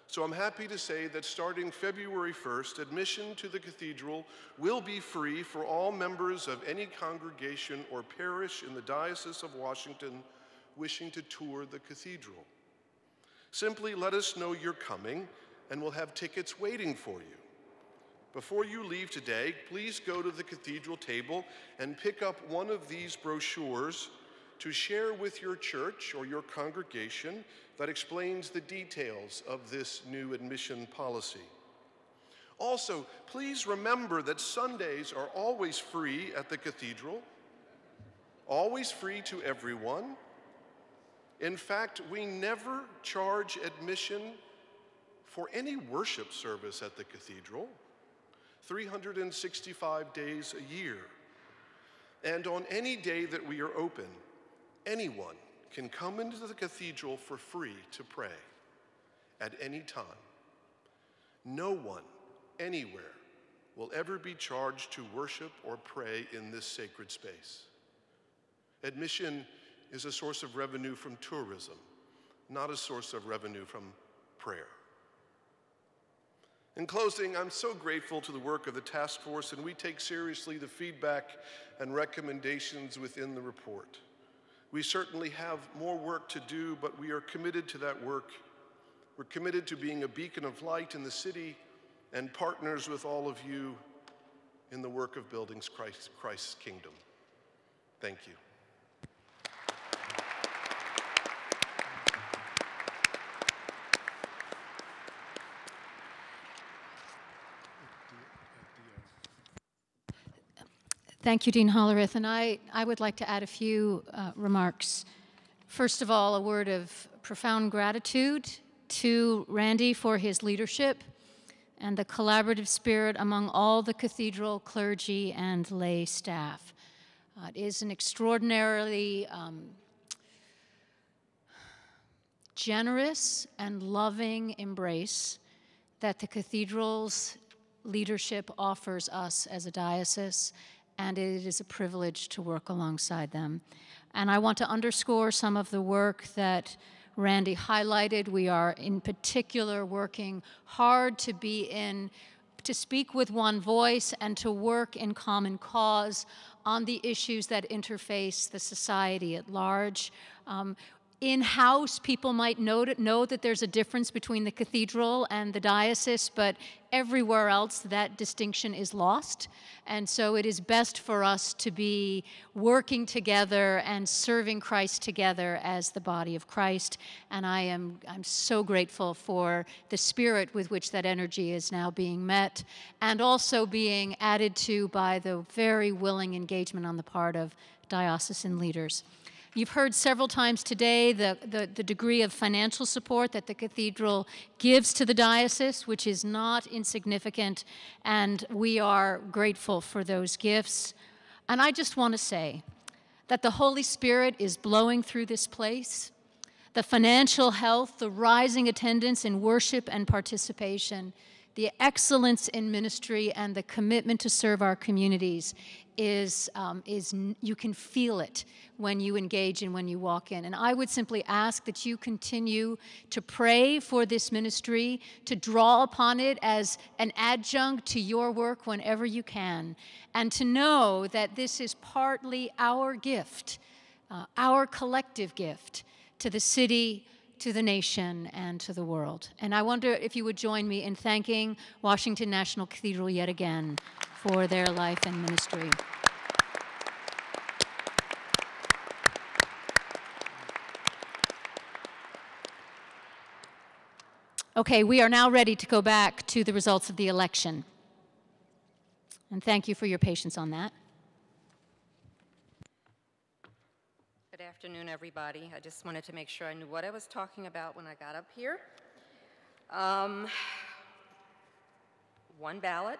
So I'm happy to say that starting February 1st, admission to the cathedral will be free for all members of any congregation or parish in the Diocese of Washington wishing to tour the cathedral. Simply let us know you're coming, and we'll have tickets waiting for you. Before you leave today, please go to the cathedral table and pick up one of these brochures to share with your church or your congregation that explains the details of this new admission policy. Also, please remember that Sundays are always free at the cathedral, always free to everyone. In fact, we never charge admission for any worship service at the cathedral, 365 days a year. And on any day that we are open, anyone can come into the cathedral for free to pray at any time. No one, anywhere, will ever be charged to worship or pray in this sacred space. Admission is a source of revenue from tourism, not a source of revenue from prayer. In closing, I'm so grateful to the work of the task force, and we take seriously the feedback and recommendations within the report. We certainly have more work to do, but we are committed to that work. We're committed to being a beacon of light in the city and partners with all of you in the work of building Christ's kingdom. Thank you. Thank you, Dean Hollerith. And I would like to add a few remarks. First of all, a word of profound gratitude to Randy for his leadership. and the collaborative spirit among all the cathedral clergy and lay staff. It is an extraordinarily generous and loving embrace that the cathedral's leadership offers us as a diocese, and it is a privilege to work alongside them. And I want to underscore some of the work that Randy highlighted. We are in particular working hard to speak with one voice and to work in common cause on the issues that interface the society at large. In-house, people might know that there's a difference between the cathedral and the diocese, but everywhere else that distinction is lost. And so it is best for us to be working together and serving Christ together as the body of Christ. And I'm so grateful for the spirit with which that energy is now being met and also being added to by the very willing engagement on the part of diocesan leaders. You've heard several times today the degree of financial support that the cathedral gives to the diocese, which is not insignificant, and we are grateful for those gifts. And I just want to say that the Holy Spirit is blowing through this place. The financial health, the rising attendance in worship and participation, the excellence in ministry, and the commitment to serve our communities is you can feel it when you engage and when you walk in. And I would simply ask that you continue to pray for this ministry, to draw upon it as an adjunct to your work whenever you can, and to know that this is partly our gift, our collective gift to the city, to the nation, and to the world. And I wonder if you would join me in thanking Washington National Cathedral yet again for their life and ministry. Okay, we are now ready to go back to the results of the election. And thank you for your patience on that. Good afternoon, everybody. I just wanted to make sure I knew what I was talking about when I got up here. One ballot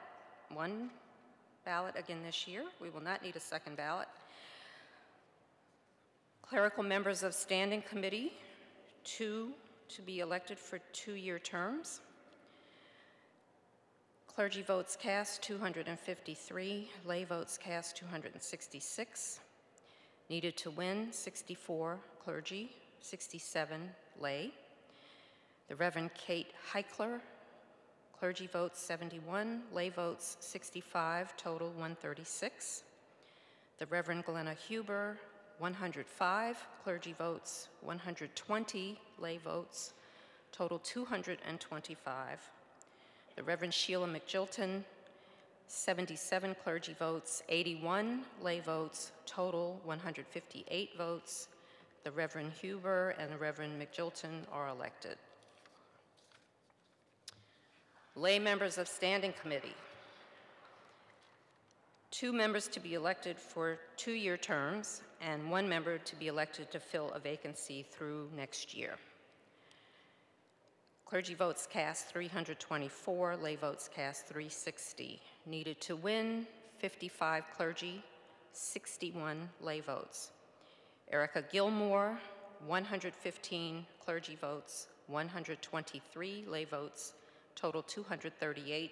again this year. We will not need a second ballot. Clerical members of standing committee, 2 to be elected for 2-year terms. Clergy votes cast, 253. Lay votes cast, 266. Needed to win, 64 clergy, 67 lay. The Reverend Kate Heichler, clergy votes 71, lay votes 65, total 136. The Reverend Glenna Huber, 105, clergy votes 120, lay votes, total 225. The Reverend Sheila McJilton, 77 clergy votes, 81 lay votes, total 158 votes. The Reverend Huber and the Reverend McJilton are elected. Lay members of standing committee. 2 members to be elected for 2-year terms and 1 member to be elected to fill a vacancy through next year. Clergy votes cast 324, lay votes cast 360. Needed to win, 55 clergy, 61 lay votes. Erica Gilmore, 115 clergy votes, 123 lay votes, total 238.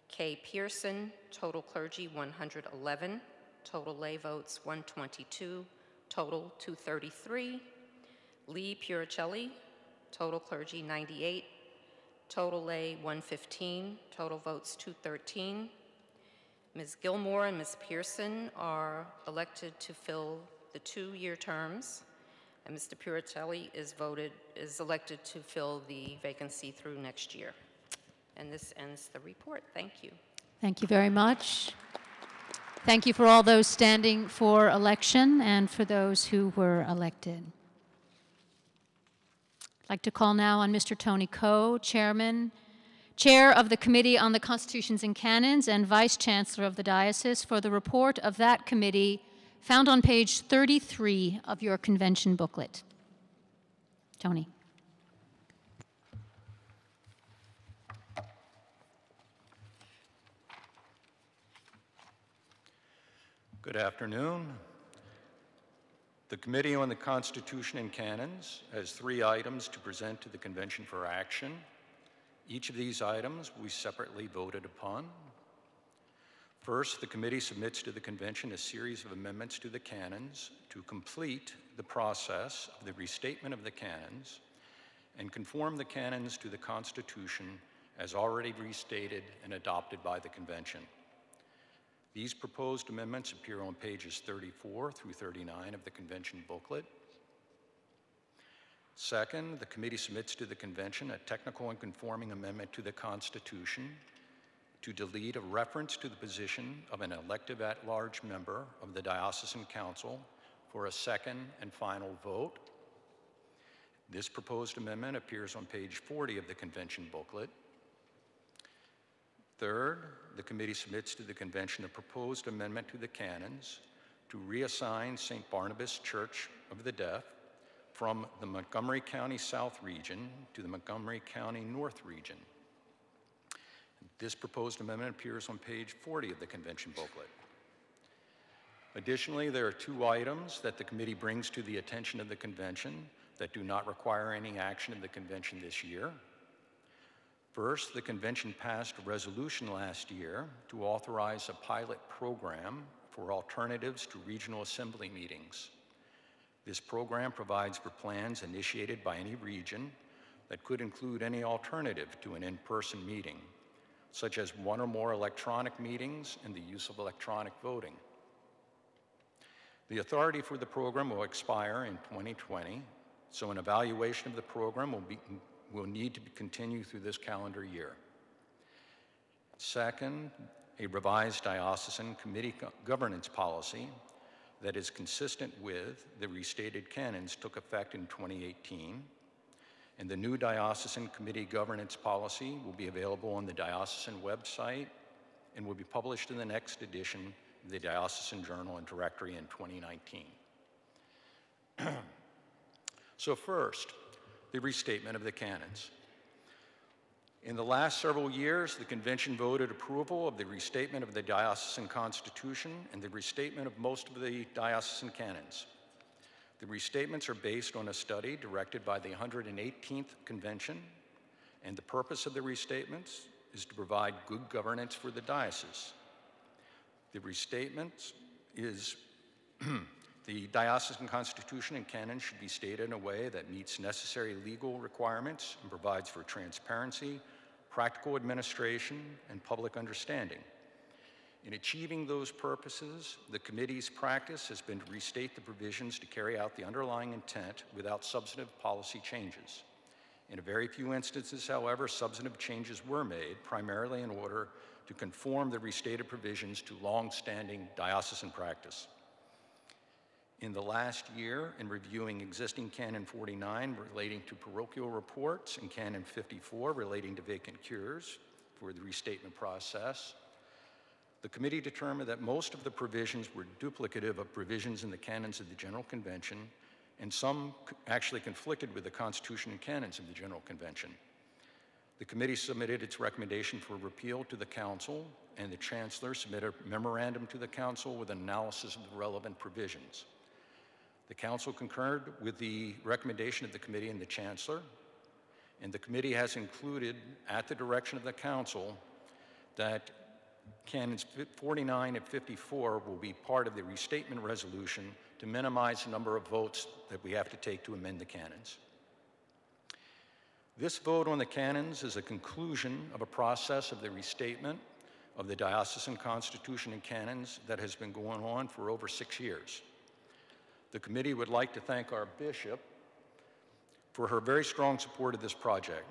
Kay Pearson, total clergy 111, total lay votes 122, total 233. Lee Puricelli, total clergy 98, total lay 115, total votes 213. Ms. Gilmore and Ms. Pearson are elected to fill the 2-year terms, and Mr. Puricelli is elected to fill the vacancy through next year. And this ends the report. Thank you. Thank you very much. Thank you for all those standing for election and for those who were elected. I'd like to call now on Mr. Tony Coe, Chair of the Committee on the Constitutions and Canons and Vice Chancellor of the Diocese, for the report of that committee found on page 33 of your convention booklet. Tony. Good afternoon. The Committee on the Constitution and Canons has 3 items to present to the Convention for action. Each of these items will be separately voted upon. First, the committee submits to the Convention a series of amendments to the canons to complete the process of the restatement of the canons and conform the canons to the Constitution as already restated and adopted by the Convention. These proposed amendments appear on pages 34 through 39 of the Convention booklet. Second, the committee submits to the Convention a technical and conforming amendment to the Constitution to delete a reference to the position of an elective at-large member of the Diocesan Council for a second and final vote. This proposed amendment appears on page 40 of the Convention booklet. Third, the committee submits to the Convention a proposed amendment to the canons to reassign St. Barnabas Church of the Deaf from the Montgomery County South region to the Montgomery County North region. This proposed amendment appears on page 40 of the Convention booklet. Additionally, there are 2 items that the committee brings to the attention of the Convention that do not require any action of the Convention this year. First, the Convention passed a resolution last year to authorize a pilot program for alternatives to regional assembly meetings. This program provides for plans initiated by any region that could include any alternative to an in-person meeting, such as 1 or more electronic meetings and the use of electronic voting. The authority for the program will expire in 2020, so an evaluation of the program will need to continue through this calendar year. Second, a revised diocesan committee governance policy that is consistent with the restated canons took effect in 2018, and the new diocesan committee governance policy will be available on the diocesan website and will be published in the next edition of the Diocesan Journal and Directory in 2019. So first, the restatement of the canons. In the last several years, the Convention voted approval of the restatement of the Diocesan Constitution and the restatement of most of the diocesan canons. The restatements are based on a study directed by the 118th Convention, and the purpose of the restatements is to provide good governance for the diocese. The restatements is the diocesan constitution and canons should be stated in a way that meets necessary legal requirements and provides for transparency, practical administration, and public understanding. In achieving those purposes, the committee's practice has been to restate the provisions to carry out the underlying intent without substantive policy changes. In a very few instances, however, substantive changes were made, primarily in order to conform the restated provisions to long-standing diocesan practice. In the last year, in reviewing existing Canon 49 relating to parochial reports and Canon 54 relating to vacant cures for the restatement process, the committee determined that most of the provisions were duplicative of provisions in the canons of the General Convention, and some actually conflicted with the Constitution and canons of the General Convention. The committee submitted its recommendation for repeal to the Council, and the Chancellor submitted a memorandum to the Council with an analysis of the relevant provisions. The Council concurred with the recommendation of the committee and the Chancellor, and the committee has included, at the direction of the Council, that Canons 49 and 54 will be part of the restatement resolution to minimize the number of votes that we have to take to amend the canons. This vote on the canons is a conclusion of a process of the restatement of the diocesan constitution and canons that has been going on for over 6 years. The committee would like to thank our bishop for her very strong support of this project.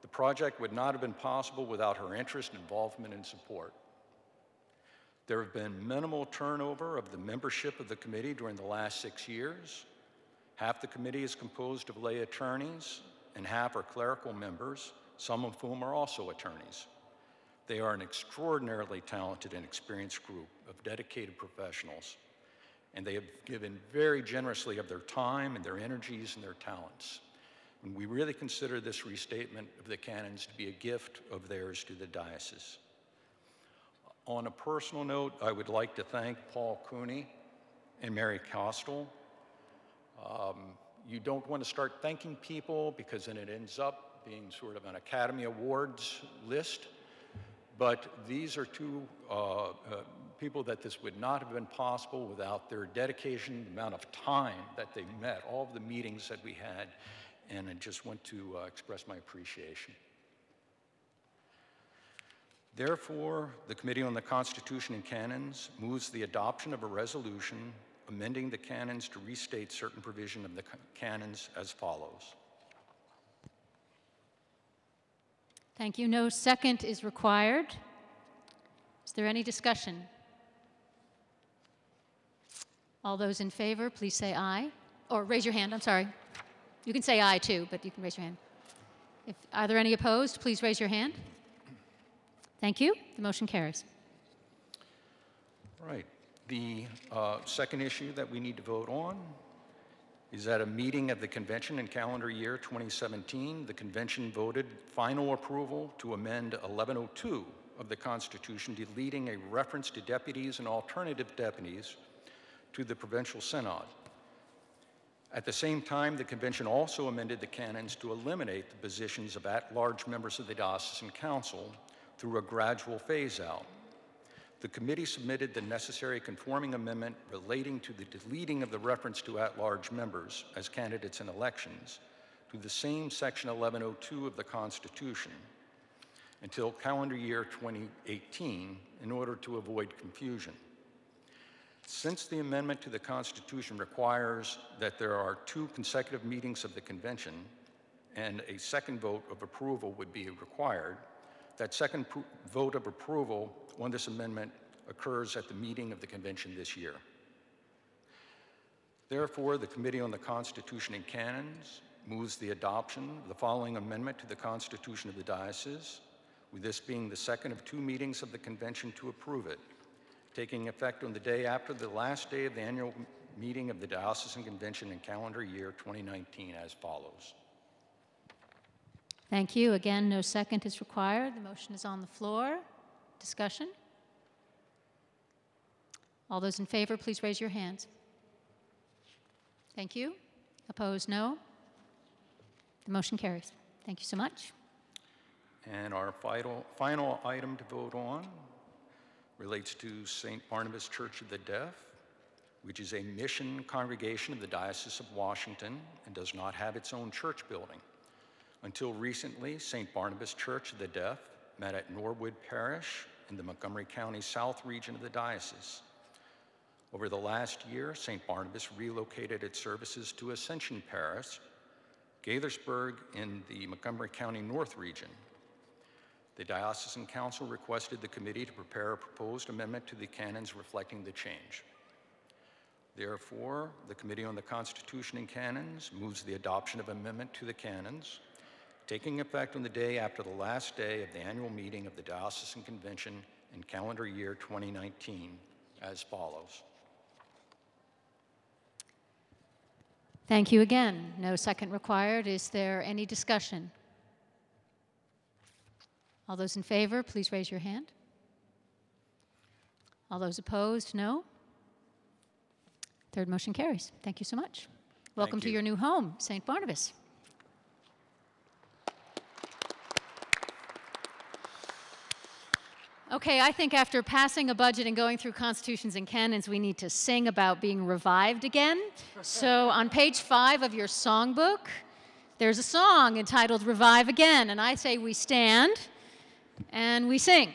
The project would not have been possible without her interest, involvement, and support. There have been minimal turnover of the membership of the committee during the last 6 years. Half the committee is composed of lay attorneys, and half are clerical members, some of whom are also attorneys. They are an extraordinarily talented and experienced group of dedicated professionals, and they have given very generously of their time and their energies and their talents. And we really consider this restatement of the canons to be a gift of theirs to the diocese. On a personal note, I would like to thank Paul Cooney and Mary Costel. You don't want to start thanking people because then it ends up being sort of an Academy Awards list. But these are two people that this would not have been possible without their dedication, the amount of time that they met, all of the meetings that we had, and I just want to express my appreciation. Therefore, the Committee on the Constitution and Canons moves the adoption of a resolution amending the canons to restate certain provision of the canons as follows. Thank you. No second is required. Is there any discussion? All those in favor, please say aye. Or raise your hand, I'm sorry. You can say aye too, but you can raise your hand. Are there any opposed? Please raise your hand. Thank you. The motion carries. Right. The second issue that we need to vote on is at a meeting of the convention in calendar year 2017, the convention voted final approval to amend 1102 of the Constitution, deleting a reference to deputies and alternative deputies to the provincial synod. At the same time, the convention also amended the canons to eliminate the positions of at-large members of the diocesan council through a gradual phase-out. The committee submitted the necessary conforming amendment relating to the deleting of the reference to at-large members as candidates in elections to the same section 1102 of the Constitution until calendar year 2018 in order to avoid confusion. Since the amendment to the Constitution requires that there are 2 consecutive meetings of the convention and a second vote of approval would be required, that second vote of approval on this amendment occurs at the meeting of the convention this year. Therefore, the Committee on the Constitution and Canons moves the adoption of the following amendment to the Constitution of the Diocese, with this being the second of 2 meetings of the convention to approve it, taking effect on the day after the last day of the annual meeting of the Diocesan Convention in calendar year 2019 as follows. Thank you. Again, no second is required. The motion is on the floor. Discussion? All those in favor, please raise your hands. Thank you. Opposed, no. The motion carries. Thank you so much. And our final item to vote on relates to St. Barnabas Church of the Deaf, which is a mission congregation of the Diocese of Washington and does not have its own church building. Until recently, St. Barnabas Church of the Deaf met at Norwood Parish in the Montgomery County South region of the diocese. Over the last year, St. Barnabas relocated its services to Ascension Parish, Gaithersburg in the Montgomery County North region. The Diocesan Council requested the committee to prepare a proposed amendment to the canons reflecting the change. Therefore, the Committee on the Constitution and Canons moves the adoption of amendment to the canons, taking effect on the day after the last day of the annual meeting of the Diocesan Convention in calendar year 2019 as follows. Thank you again. No second required. Is there any discussion? All those in favor, please raise your hand. All those opposed, no. Third motion carries. Thank you so much. Welcome to your new home, St. Barnabas. Okay, I think after passing a budget and going through constitutions and canons, we need to sing about being revived again. So on page 5 of your songbook, there's a song entitled Revive Again, and I say we stand and we sing.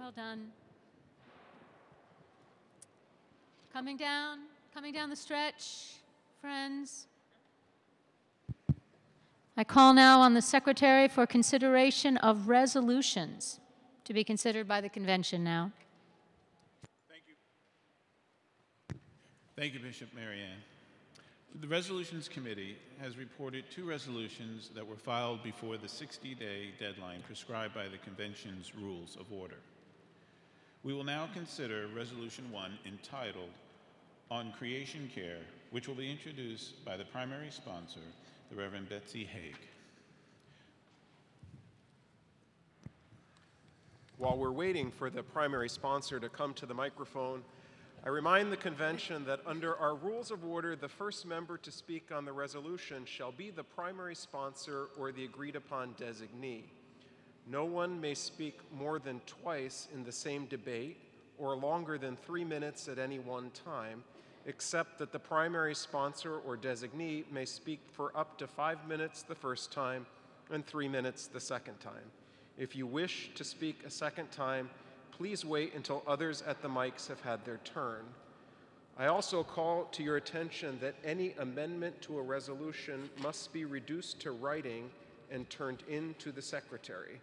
Well done. Coming down the stretch, friends. I call now on the Secretary for consideration of resolutions to be considered by the convention now. Thank you. Thank you, Bishop Marianne. The Resolutions Committee has reported 2 resolutions that were filed before the 60-day deadline prescribed by the Convention's Rules of Order. We will now consider Resolution 1 entitled On Creation Care, which will be introduced by the primary sponsor, the Reverend Betsy Haig. While we're waiting for the primary sponsor to come to the microphone, I remind the convention that under our rules of order, the first member to speak on the resolution shall be the primary sponsor or the agreed upon designee. No one may speak more than twice in the same debate or longer than 3 minutes at any one time, except that the primary sponsor or designee may speak for up to 5 minutes the first time and 3 minutes the second time. If you wish to speak a second time, please wait until others at the mics have had their turn. I also call to your attention that any amendment to a resolution must be reduced to writing and turned in to the Secretary.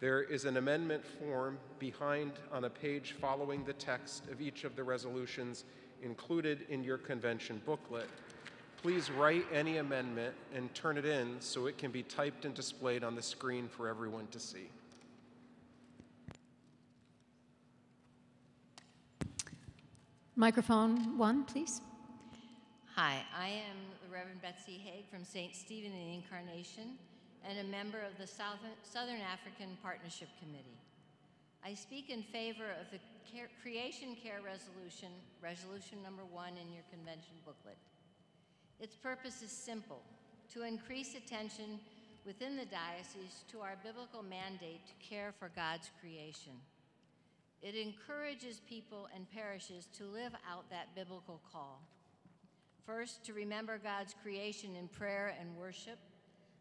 There is an amendment form behind on a page following the text of each of the resolutions included in your convention booklet. Please write any amendment and turn it in so it can be typed and displayed on the screen for everyone to see. Microphone 1, please. Hi, I am the Reverend Betsy Haig from St. Stephen and the Incarnation and a member of the Southern African Partnership Committee. I speak in favor of the Creation Care Resolution, Resolution number 1 in your convention booklet. Its purpose is simple: to increase attention within the diocese to our biblical mandate to care for God's creation. It encourages people and parishes to live out that biblical call. First, to remember God's creation in prayer and worship.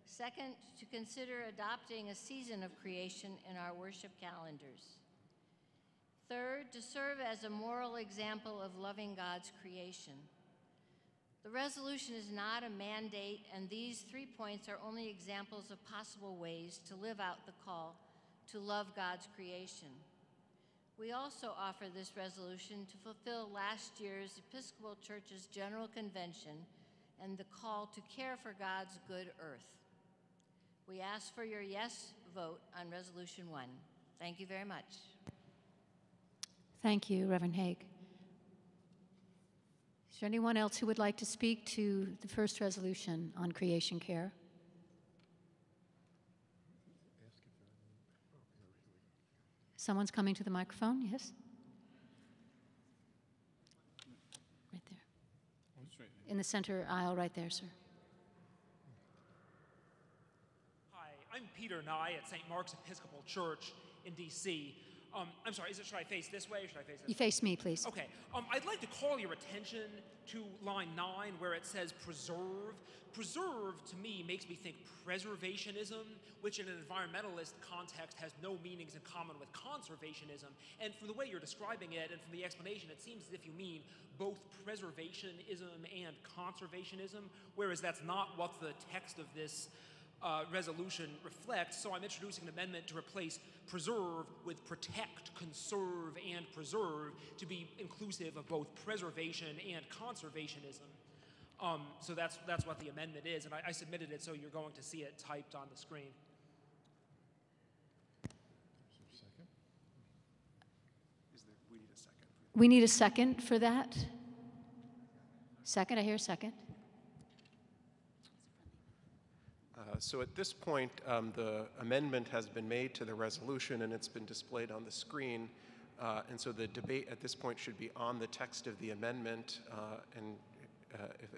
Second, to consider adopting a season of creation in our worship calendars. Third, to serve as a moral example of loving God's creation. The resolution is not a mandate, and these 3 points are only examples of possible ways to live out the call to love God's creation. We also offer this resolution to fulfill last year's Episcopal Church's General Convention and the call to care for God's good earth. We ask for your yes vote on Resolution 1. Thank you very much. Thank you, Reverend Haig. Is there anyone else who would like to speak to the first resolution on creation care? Someone's coming to the microphone, yes? Right there. In the center aisle, right there, sir. Hi, I'm Peter Nye at St. Mark's Episcopal Church in D.C. I'm sorry, should I face this way or should I face this way? You face me, please. Okay. I'd like to call your attention to line 9 where it says preserve. Preserve, to me, makes me think preservationism, which in an environmentalist context has no meanings in common with conservationism. And from the way you're describing it and from the explanation, it seems as if you mean both preservationism and conservationism, whereas that's not what the text of this resolution reflects. So I'm introducing an amendment to replace preserve with protect, conserve, and preserve to be inclusive of both preservation and conservationism. So that's what the amendment is, and I submitted it so you're going to see it typed on the screen. We need a second for that. Second, I hear a second. So at this point, the amendment has been made to the resolution and it's been displayed on the screen. And so the debate at this point should be on the text of the amendment.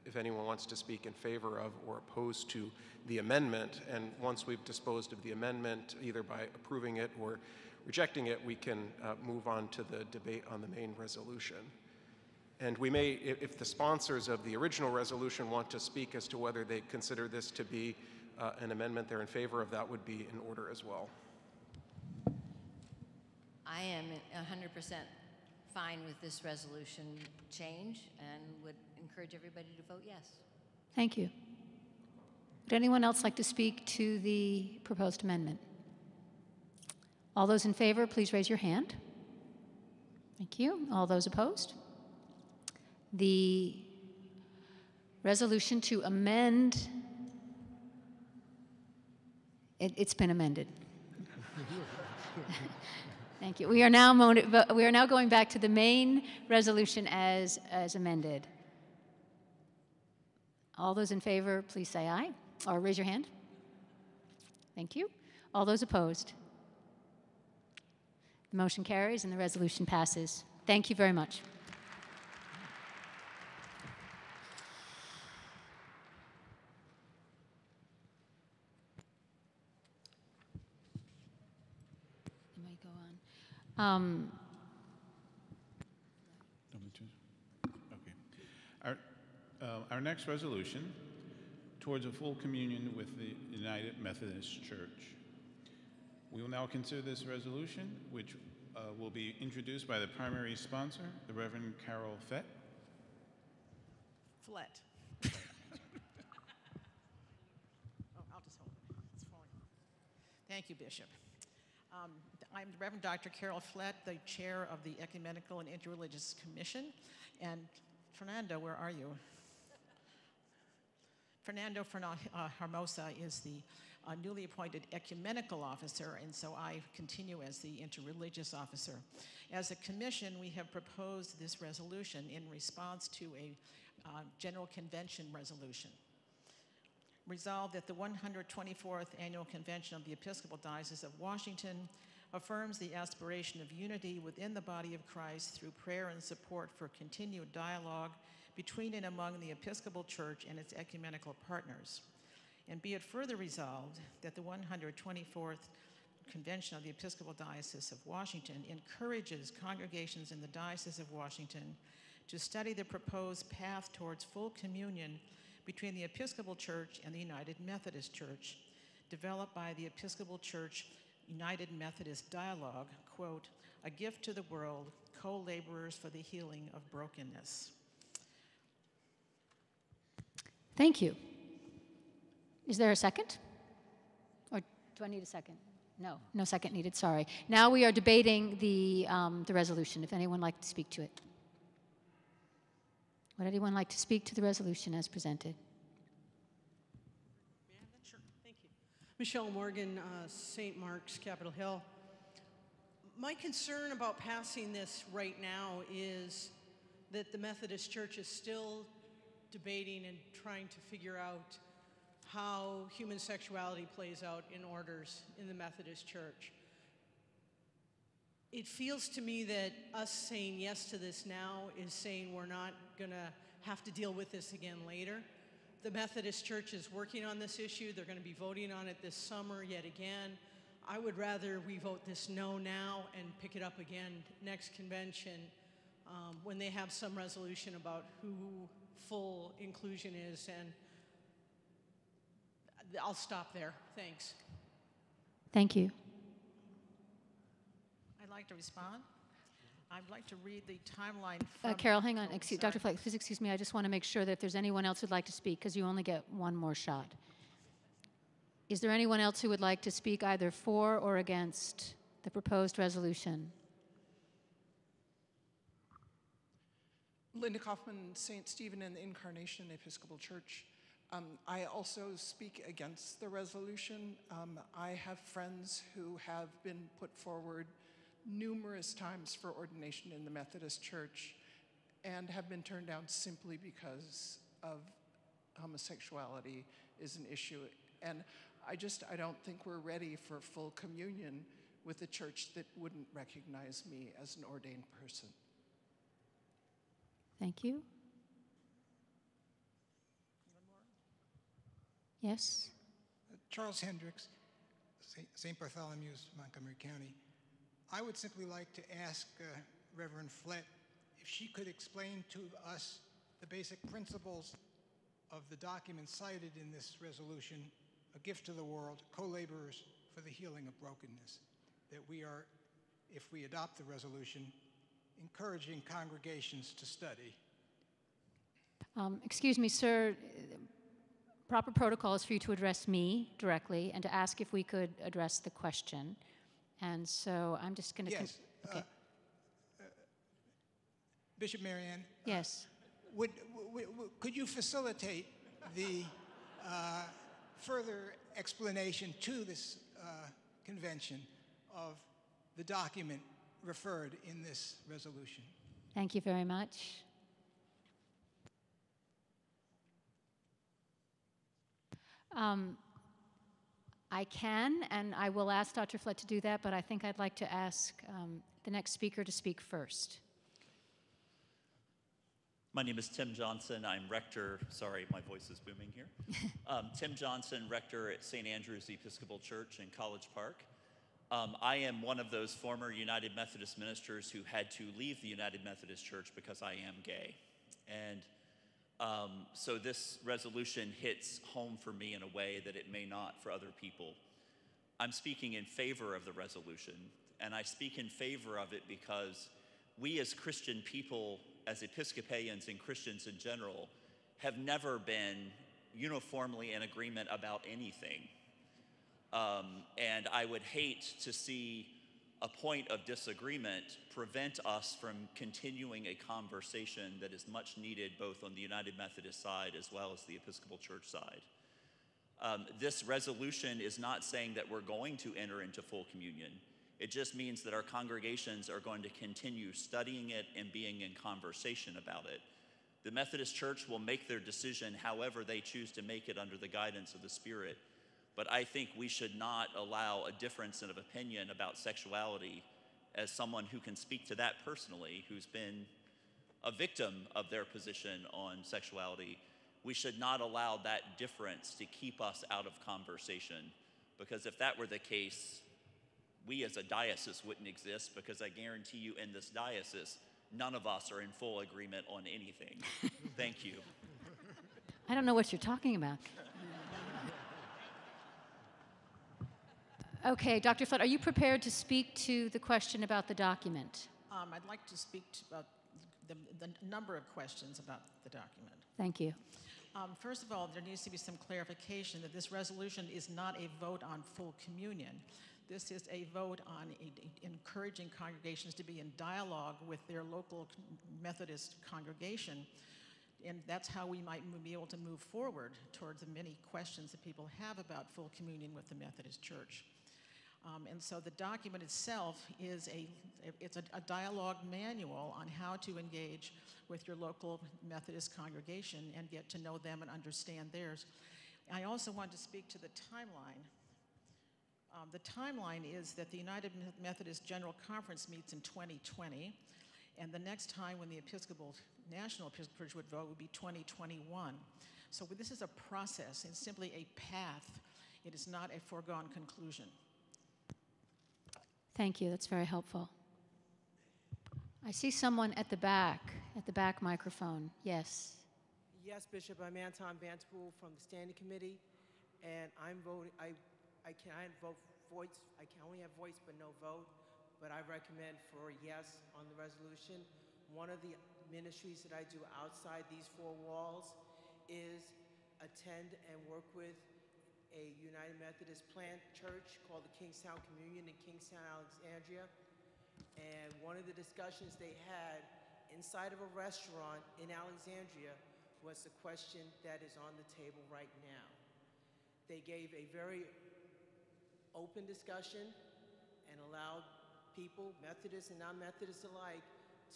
If anyone wants to speak in favor of or opposed to the amendment, and once we've disposed of the amendment, either by approving it or rejecting it, we can move on to the debate on the main resolution. And we may, if the sponsors of the original resolution want to speak as to whether they consider this to be an amendment they're in favor of, that would be in order as well. I am 100% fine with this resolution change and would encourage everybody to vote yes. Thank you. Would anyone else like to speak to the proposed amendment? All those in favor, please raise your hand. Thank you. All those opposed? The resolution to amend, it's been amended. Thank you. We are now going back to the main resolution as amended. All those in favor, please say aye, or raise your hand. Thank you. All those opposed? The motion carries and the resolution passes. Thank you very much. Okay. Our next resolution, towards a full communion with the United Methodist Church. We will now consider this resolution, which will be introduced by the primary sponsor, the Reverend Carol Fett. Flett. I'll just hold it. It's falling. Thank you, Bishop. I'm Reverend Dr. Carol Flett, the chair of the Ecumenical and Interreligious Commission. And Fernando, where are you? Fernando Hermosa is the newly appointed ecumenical officer, and so I continue as the interreligious officer. As a commission, we have proposed this resolution in response to a General Convention resolution. Resolved that the 124th Annual Convention of the Episcopal Diocese of Washington affirms the aspiration of unity within the body of Christ through prayer and support for continued dialogue between and among the Episcopal Church and its ecumenical partners. And be it further resolved that the 124th Convention of the Episcopal Diocese of Washington encourages congregations in the Diocese of Washington to study the proposed path towards full communion between the Episcopal Church and the United Methodist Church, developed by the Episcopal Church United Methodist Dialogue, quote, a gift to the world, co-laborers for the healing of brokenness. Thank you. Is there a second? Or do I need a second? No, no second needed, sorry. Now we are debating the resolution, if anyone would like to speak to it. Would anyone like to speak to the resolution as presented? Sure, thank you. Michelle Morgan, St. Mark's, Capitol Hill. My concern about passing this right now is that the Methodist Church is still debating and trying to figure out how human sexuality plays out in orders in the Methodist Church. It feels to me that us saying yes to this now is saying we're not going to have to deal with this again later. The Methodist Church is working on this issue. They're going to be voting on it this summer yet again. I would rather we vote this no now and pick it up again next convention when they have some resolution about who full inclusion is, and I'll stop there. Thanks. Thank you. I'd like to respond. I'd like to read the timeline from... Carol, hang on. Dr. Fleck, please excuse me. I just want to make sure that if there's anyone else who'd like to speak, because you only get one more shot. Is there anyone else who would like to speak either for or against the proposed resolution? Linda Kaufman, St. Stephen and the Incarnation Episcopal Church. I also speak against the resolution. I have friends who have been put forward numerous times for ordination in the Methodist Church and have been turned down simply because of homosexuality is an issue. And I don't think we're ready for full communion with a church that wouldn't recognize me as an ordained person. Thank you. Yes? Charles Hendricks, St. Bartholomew's, Montgomery County. I would simply like to ask Reverend Flett if she could explain to us the basic principles of the documents cited in this resolution, a gift to the world, co-laborers for the healing of brokenness, that we are if we adopt the resolution encouraging congregations to study. Excuse me, sir. Proper protocol is for you to address me directly and to ask if we could address the question. And so I'm just going to... Yes. Okay. Bishop Marianne? Yes. Could you facilitate the further explanation to this convention of the document referred in this resolution? Thank you very much. I can, and I will ask Dr. Flett to do that, but I think I'd like to ask the next speaker to speak first. My name is Tim Johnson. I'm rector, sorry, my voice is booming here. Tim Johnson, rector at St. Andrew's Episcopal Church in College Park. I am one of those former United Methodist ministers who had to leave the United Methodist Church because I am gay. And so this resolution hits home for me in a way that it may not for other people. I'm speaking in favor of the resolution, and I speak in favor of it because we as Christian people, as Episcopalians and Christians in general, have never been uniformly in agreement about anything. And I would hate to see a point of disagreement prevent us from continuing a conversation that is much needed both on the United Methodist side as well as the Episcopal Church side. This resolution is not saying that we're going to enter into full communion. It just means that our congregations are going to continue studying it and being in conversation about it. The Methodist Church will make their decision however they choose to make it under the guidance of the Spirit. But I think we should not allow a difference of opinion about sexuality as someone who can speak to that personally, who's been a victim of their position on sexuality. We should not allow that difference to keep us out of conversation, because if that were the case, we as a diocese wouldn't exist, because I guarantee you in this diocese, none of us are in full agreement on anything. Thank you. I don't know what you're talking about. Okay, Dr. Flett, are you prepared to speak to the question about the document? I'd like to speak about the number of questions about the document. Thank you. First of all, there needs to be some clarification that this resolution is not a vote on full communion. This is a vote on encouraging congregations to be in dialogue with their local Methodist congregation. And that's how we might be able to move forward towards the many questions that people have about full communion with the Methodist Church. And so the document itself is a dialogue manual on how to engage with your local Methodist congregation and get to know them and understand theirs. I also want to speak to the timeline. The timeline is that the United Methodist General Conference meets in 2020, and the next time when the National Episcopal Church would vote would be 2021. So this is a process. It's simply a path. It is not a foregone conclusion. Thank you. That's very helpful. I see someone at the back microphone. Yes. Yes, Bishop. I'm Anton Vanterpool from the Standing Committee, and I'm voting. I can't vote voice. I can only have voice but no vote. But I recommend for yes on the resolution. One of the ministries that I do outside these four walls is attend and work with a United Methodist plant church called the Kingstown Communion in Kingstown, Alexandria. And one of the discussions they had inside of a restaurant in Alexandria was the question that is on the table right now. They gave a very open discussion and allowed people, Methodists and non-Methodists alike,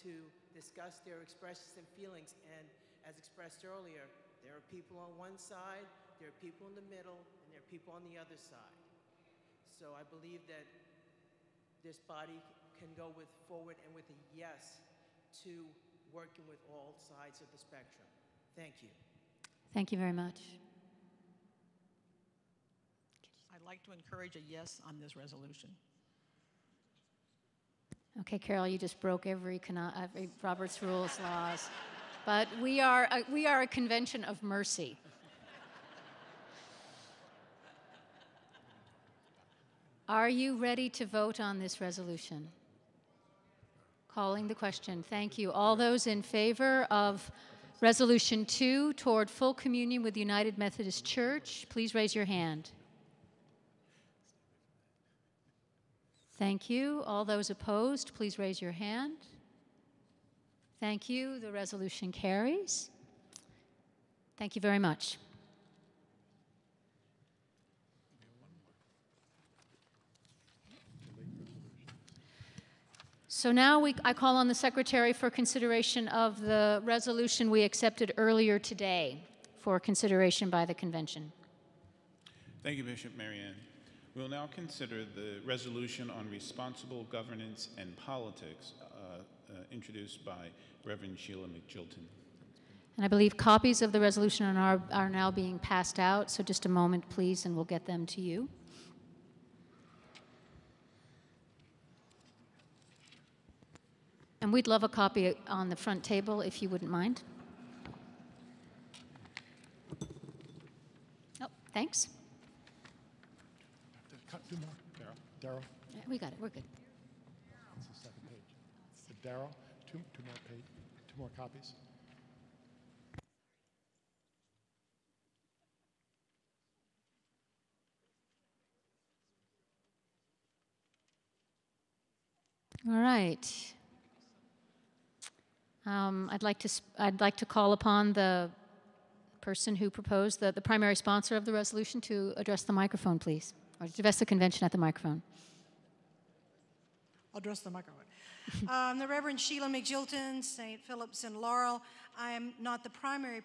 to discuss their expressions and feelings. And as expressed earlier, there are people on one side, there are people in the middle, and there are people on the other side. So I believe that this body can go forward and with a yes to working with all sides of the spectrum. Thank you. Thank you very much. I'd like to encourage a yes on this resolution. Okay, Carol, you just broke every Robert's Rules laws. But we are a convention of mercy. Are you ready to vote on this resolution? Calling the question. Thank you. All those in favor of Resolution 2 toward full communion with the United Methodist Church, please raise your hand. Thank you. All those opposed, please raise your hand. Thank you. The resolution carries. Thank you very much. So now I call on the Secretary for consideration of the resolution we accepted earlier today for consideration by the Convention. Thank you, Bishop Marianne. We'll now consider the resolution on responsible governance and politics introduced by Reverend Sheila McJilton. And I believe copies of the resolution are now being passed out, so just a moment, please, and we'll get them to you. And we'd love a copy on the front table, if you wouldn't mind. Oh, thanks. Two more. Daryl. Yeah, we got it. We're good. It's the second page. Daryl, two more copies. All right. I'd like to call upon the person who proposed the primary sponsor of the resolution to address the microphone, please, or to address the convention at the microphone. I'll address the microphone. The Reverend Sheila McJilton, St. Philip's and Laurel. I am not the primary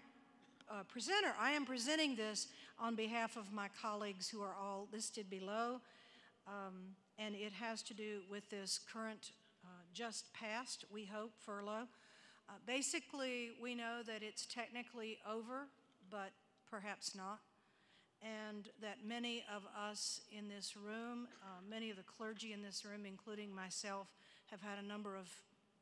presenter. I am presenting this on behalf of my colleagues who are all listed below, and it has to do with this current just passed, we hope, furlough. Basically, we know that it's technically over, but perhaps not, and that many of us in this room, many of the clergy in this room, including myself, have had a number of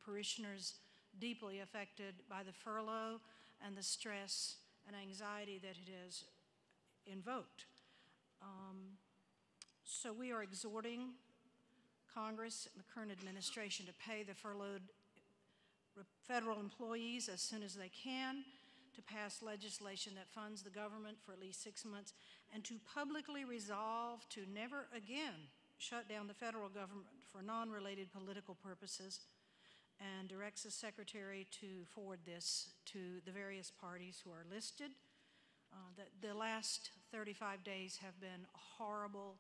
parishioners deeply affected by the furlough and the stress and anxiety that it has invoked. So we are exhorting Congress and the current administration to pay the furloughed federal employees as soon as they can, to pass legislation that funds the government for at least 6 months, and to publicly resolve to never again shut down the federal government for non-related political purposes, and directs the Secretary to forward this to the various parties who are listed. That the last 35 days have been a horrible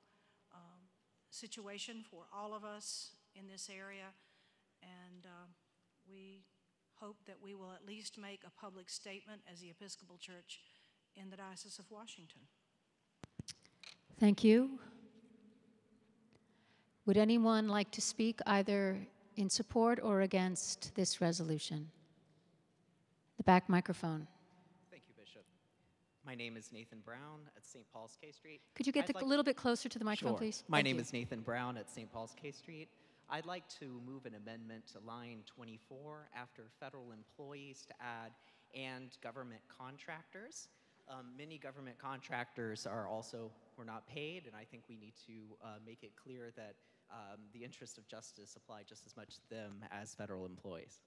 situation for all of us in this area, and we hope that we will at least make a public statement as the Episcopal Church in the Diocese of Washington. Thank you. Would anyone like to speak either in support or against this resolution? The back microphone. Thank you, Bishop. My name is Nathan Brown at St. Paul's K Street. Could you get a little bit closer to the microphone, Sure. please? My Thank name you. is Nathan Brown at St. Paul's K Street. I'd like to move an amendment to line 24 after federal employees to add and government contractors. Many government contractors were not paid, and I think we need to make it clear that the interests of justice apply just as much to them as federal employees.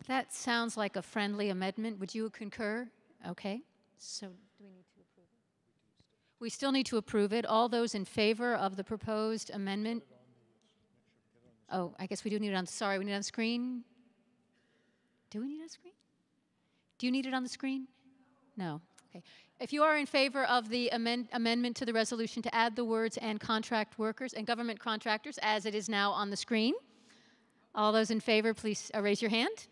That sounds like a friendly amendment. Would you concur? Okay. So do we need to approve it? We still need to approve it. All those in favor of the proposed amendment? Oh, I guess we do need it on, sorry, we need it on the screen? Do we need it on the screen? Do you need it on the screen? No. Okay. If you are in favor of the amendment to the resolution to add the words "and contract workers" and government contractors, as it is now on the screen, all those in favor, please raise your hand.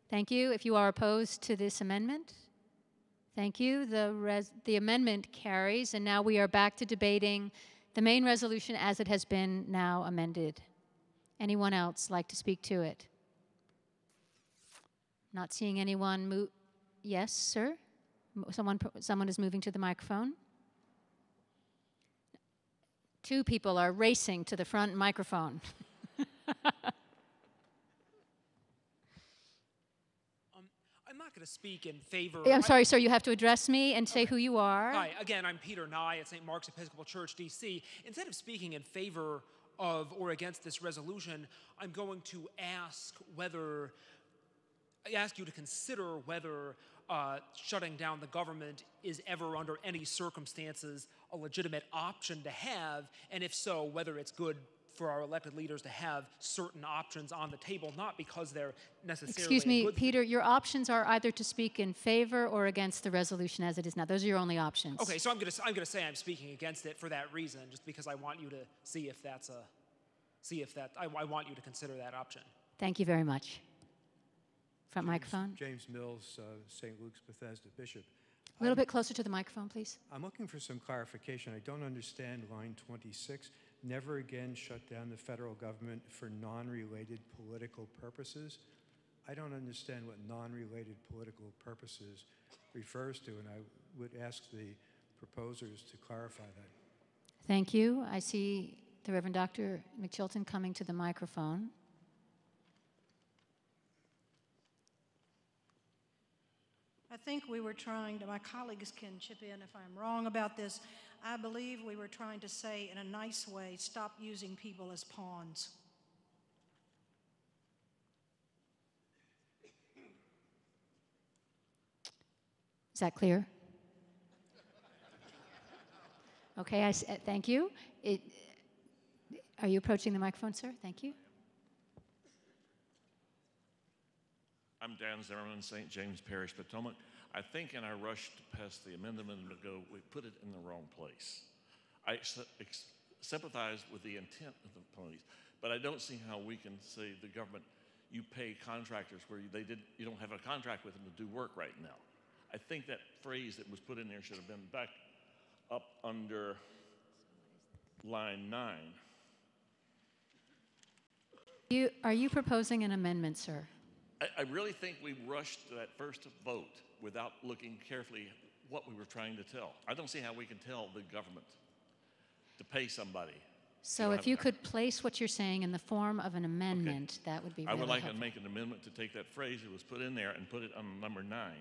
Thank you. If you are opposed to this amendment, thank you. The amendment carries, and now we are back to debating the main resolution as it has been now amended. Anyone else like to speak to it? Not seeing anyone move. Yes, sir? Someone is moving to the microphone. Two people are racing to the front microphone. I'm not going to speak in favor. I'm sorry, sir, you have to address me and say who you are. Hi, again, I'm Peter Nye at St. Mark's Episcopal Church, D.C. Instead of speaking in favor of or against this resolution, I'm going to ask you to consider whether shutting down the government is ever, under any circumstances, a legitimate option to have, and if so, whether it's good for our elected leaders to have certain options on the table, not because they're necessarily Excuse me, good Peter, your options are either to speak in favor or against the resolution as it is now. Those are your only options. Okay, so I'm gonna say I'm speaking against it for that reason, just because I want you to see if that's I want you to consider that option. Thank you very much. Front microphone. James Mills, St. Luke's Bethesda Bishop. A little bit closer to the microphone, please. I'm looking for some clarification. I don't understand line 26. Never again shut down the federal government for non-related political purposes. I don't understand what non-related political purposes refers to, and I would ask the proposers to clarify that. Thank you. I see the Reverend Dr. McChilton coming to the microphone. I think we were trying to, my colleagues can chip in if I'm wrong about this, I believe we were trying to say in a nice way, stop using people as pawns. Is that clear? Okay, thank you. Are you approaching the microphone, sir? Thank you. I'm Dan Zimmerman, St. James Parish, Potomac. I think in our rush to pass the amendment ago, we put it in the wrong place. I sympathize with the intent of the police, but I don't see how we can say the government, you pay contractors where you don't have a contract with them to do work right now. I think that phrase that was put in there should have been back up under line 9. Are you proposing an amendment, sir? I really think we rushed that first vote without looking carefully what we were trying to tell. I don't see how we can tell the government to pay somebody. So if you could place what you're saying in the form of an amendment, that would be really I would like helpful. to make an amendment to take that phrase that was put in there and put it on number 9.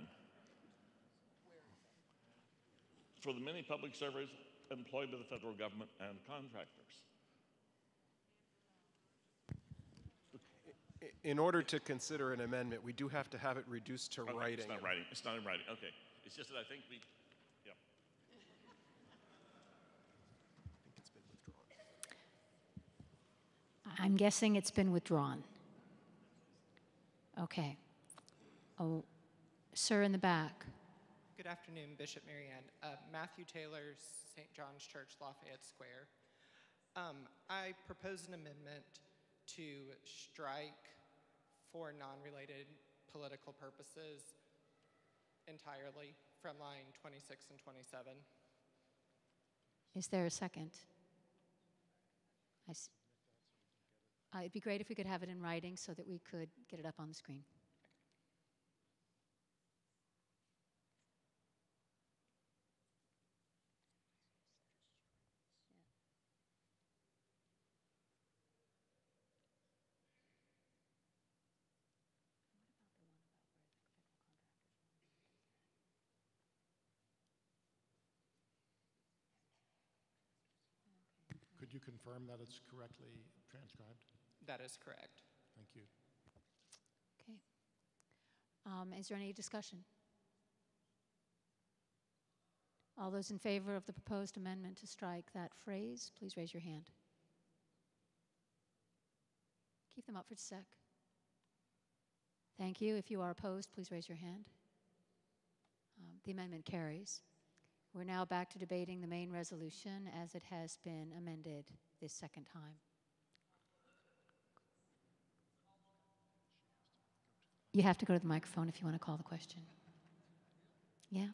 For the many public servants employed by the federal government and contractors. In order to consider an amendment, we do have to have it reduced to writing. It's not writing. It's not in writing. Okay. It's just that I think we, yep. I'm guessing it's been withdrawn. Okay. Oh, sir in the back. Good afternoon, Bishop Marianne. Matthew Taylor, St. John's Church, Lafayette Square. I propose an amendment to strike for non-related political purposes entirely from line 26 and 27. Is there a second? It'd be great if we could have it in writing so that we could get it up on the screen. Could you confirm that it's correctly transcribed? That is correct. Thank you. Okay. Is there any discussion? All those in favor of the proposed amendment to strike that phrase, please raise your hand. Keep them up for a sec. Thank you. If you are opposed, please raise your hand. The amendment carries. We're now back to debating the main resolution as it has been amended this second time. You have to go to the microphone if you want to call the question. Yeah?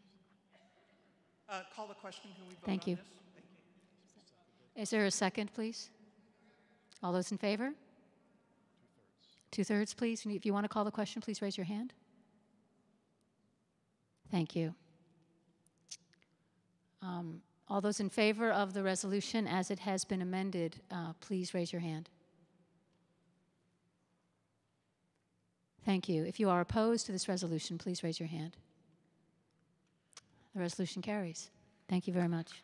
Call the question. Can we vote Thank on you. this? Thank you. Is there a second, please? All those in favor? 2/3, please. If you want to call the question, please raise your hand. Thank you. All those in favor of the resolution as it has been amended, please raise your hand. Thank you. If you are opposed to this resolution, please raise your hand. The resolution carries. Thank you very much.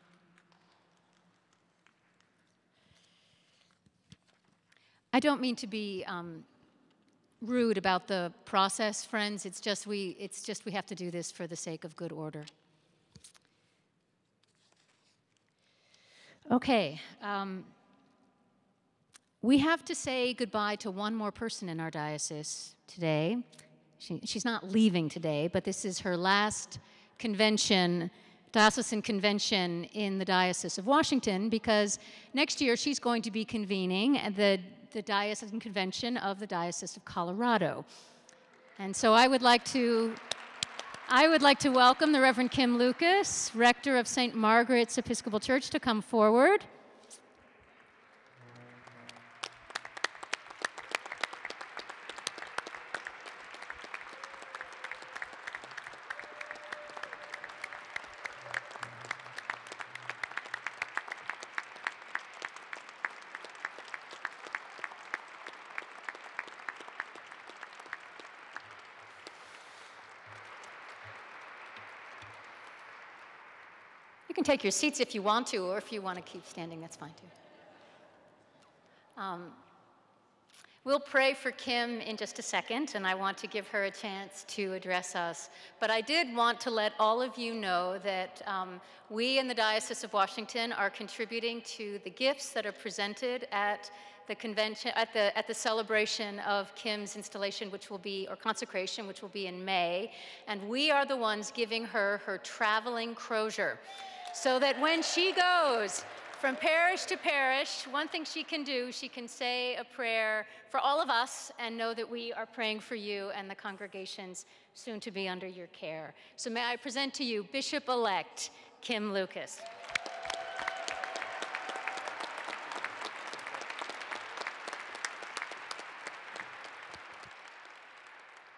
I don't mean to be rude about the process, friends. It's just we have to do this for the sake of good order. Okay. We have to say goodbye to one more person in our diocese today. She's not leaving today, but this is her last convention, diocesan convention in the Diocese of Washington, because next year she's going to be convening the diocesan convention of the Diocese of Colorado. And so I would like to welcome the Reverend Kim Lucas, rector of St. Margaret's Episcopal Church, to come forward. You can take your seats if you want to, or if you want to keep standing, that's fine too. We'll pray for Kim in just a second, and I want to give her a chance to address us. But I did want to let all of you know that we in the Diocese of Washington are contributing to the gifts that are presented at the convention, at the celebration of Kim's installation, which will be, or consecration, which will be in May. And we are the ones giving her her traveling crozier, so that when she goes from parish to parish, one thing she can do, she can say a prayer for all of us and know that we are praying for you and the congregations soon to be under your care. So may I present to you Bishop-elect Kim Lucas.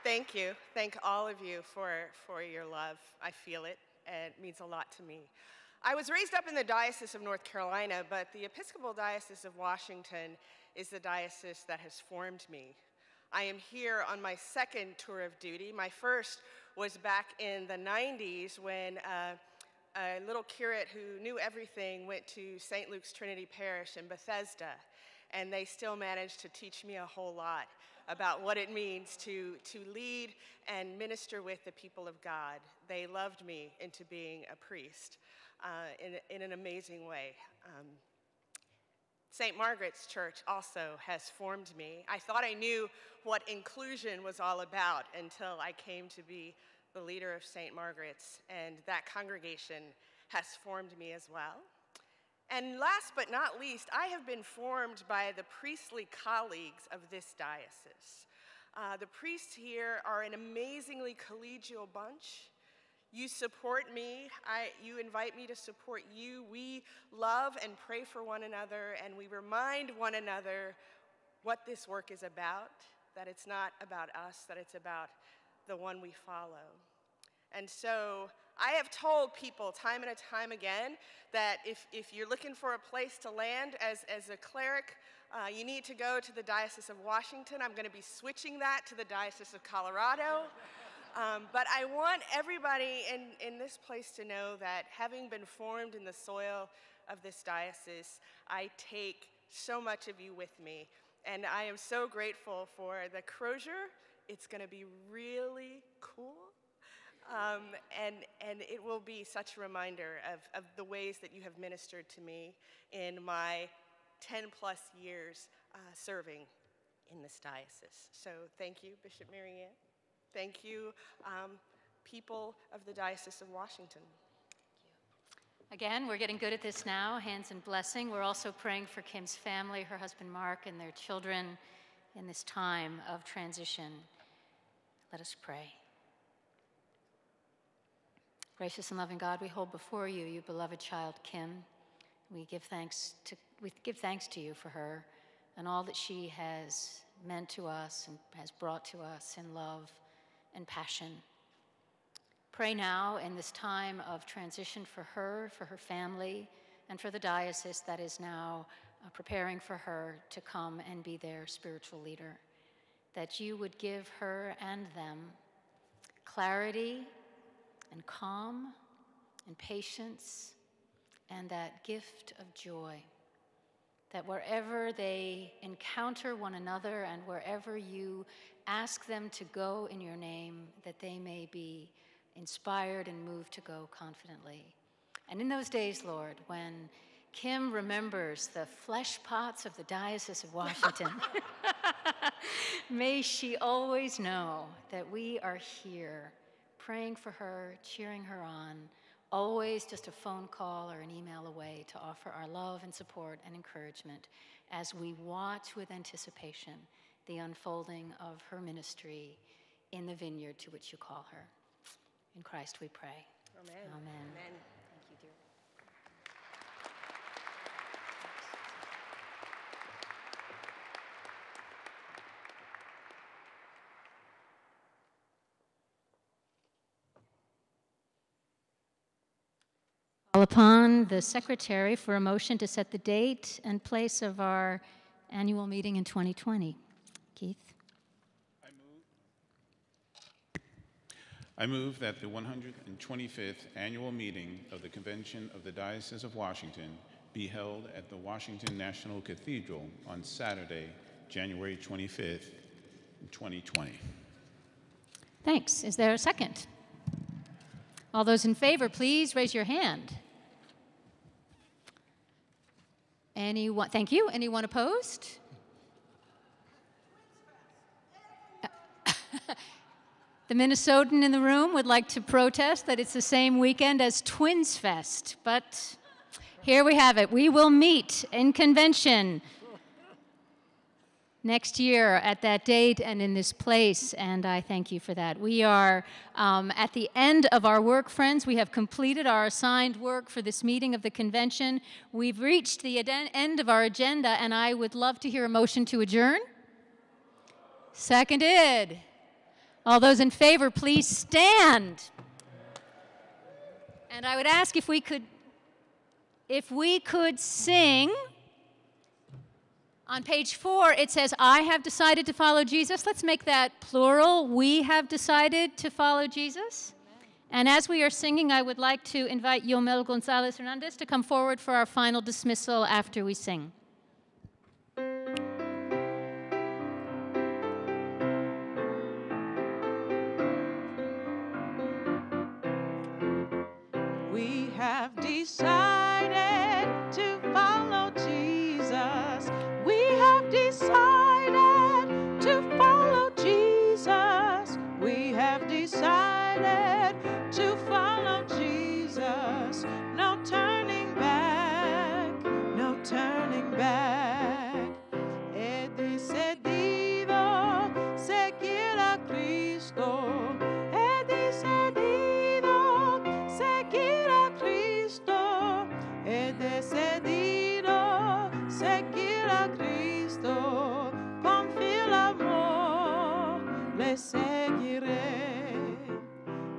Thank you. Thank all of you for your love. I feel it, and it means a lot to me. I was raised up in the Diocese of North Carolina, but the Episcopal Diocese of Washington is the diocese that has formed me. I am here on my second tour of duty. My first was back in the 90s when a little curate who knew everything went to St. Luke's Trinity Parish in Bethesda, and they still managed to teach me a whole lot about what it means to lead and minister with the people of God. They loved me into being a priest in an amazing way. St. Margaret's Church also has formed me. I thought I knew what inclusion was all about until I came to be the leader of St. Margaret's, and that congregation has formed me as well. And last but not least, I have been formed by the priestly colleagues of this diocese. The priests here are an amazingly collegial bunch. You support me, you invite me to support you. We love and pray for one another, and we remind one another what this work is about, that it's not about us, that it's about the one we follow. And so I have told people time and time again that if you're looking for a place to land as a cleric, you need to go to the Diocese of Washington. I'm going to be switching that to the Diocese of Colorado. But I want everybody in this place to know that having been formed in the soil of this diocese, I take so much of you with me. And I am so grateful for the crozier. It's going to be really cool. And it will be such a reminder of the ways that you have ministered to me in my 10+ years serving in this diocese. So thank you, Bishop Marianne. Thank you, people of the Diocese of Washington. Again, we're getting good at this now, hands in blessing. We're also praying for Kim's family, her husband Mark, and their children in this time of transition. Let us pray. Gracious and loving God, we hold before you, your beloved child Kim. We give thanks to you for her and all that she has meant to us and has brought to us in love and passion. Pray now in this time of transition for her family, and for the diocese that is now preparing for her to come and be their spiritual leader, that you would give her and them clarity and calm and patience and that gift of joy. that wherever they encounter one another and wherever you ask them to go in your name, that they may be inspired and moved to go confidently. And in those days, Lord, when Kim remembers the flesh pots of the Diocese of Washington, may she always know that we are here praying for her, cheering her on, always just a phone call or an email away to offer our love and support and encouragement as we watch with anticipation the unfolding of her ministry in the vineyard to which you call her. In Christ we pray. Amen. Amen. Amen. Thank you, dear. Call upon the Secretary for a motion to set the date and place of our annual meeting in 2020. Keith? I move that the 125th annual meeting of the Convention of the Diocese of Washington be held at the Washington National Cathedral on Saturday, January 25th, 2020. Thanks. Is there a second? All those in favor, please raise your hand. Anyone? Thank you. Anyone opposed? The Minnesotan in the room would like to protest that it's the same weekend as Twins Fest, but here we have it. We will meet in convention next year at that date and in this place, and I thank you for that. We are at the end of our work, friends. We have completed our assigned work for this meeting of the convention. We've reached the end of our agenda, and I would love to hear a motion to adjourn. Seconded. All those in favor, please stand. And I would ask if we could sing. On page 4, it says, I have decided to follow Jesus. Let's make that plural. We have decided to follow Jesus. And as we are singing, I would like to invite Yomel Gonzalez Hernandez to come forward for our final dismissal after we sing. We have decided to follow Jesus. We have decided to follow Jesus. We have decided to follow Jesus. No turning back, no turning back. He decidido seguir a Cristo. He decidido seguir a Cristo. He decidido seguir a Cristo. Con fiel amor le seguiré.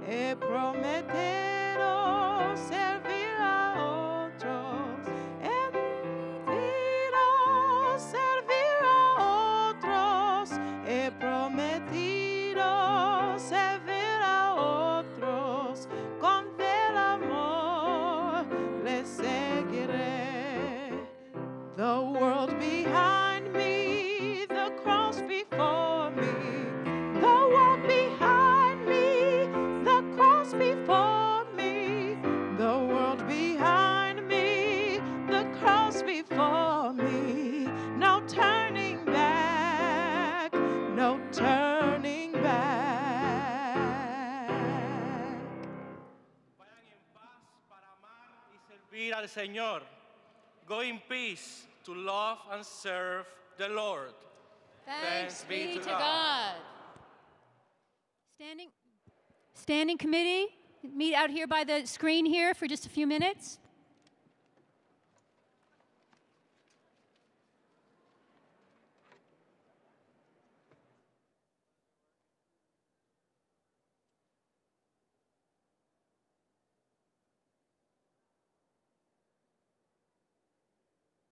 He prometido servir a otros. He prometido servir a otros. He prometido servir a otros. Con fiel amor le seguiré. The world behind me, the cross before me. The world behind me, the cross before me. The world behind me, the cross before me. No turning back, no turning back. Servir al Señor. Go in peace to love and serve the Lord. Thanks be to God. Standing committee, meet out here by the screen here for just a few minutes.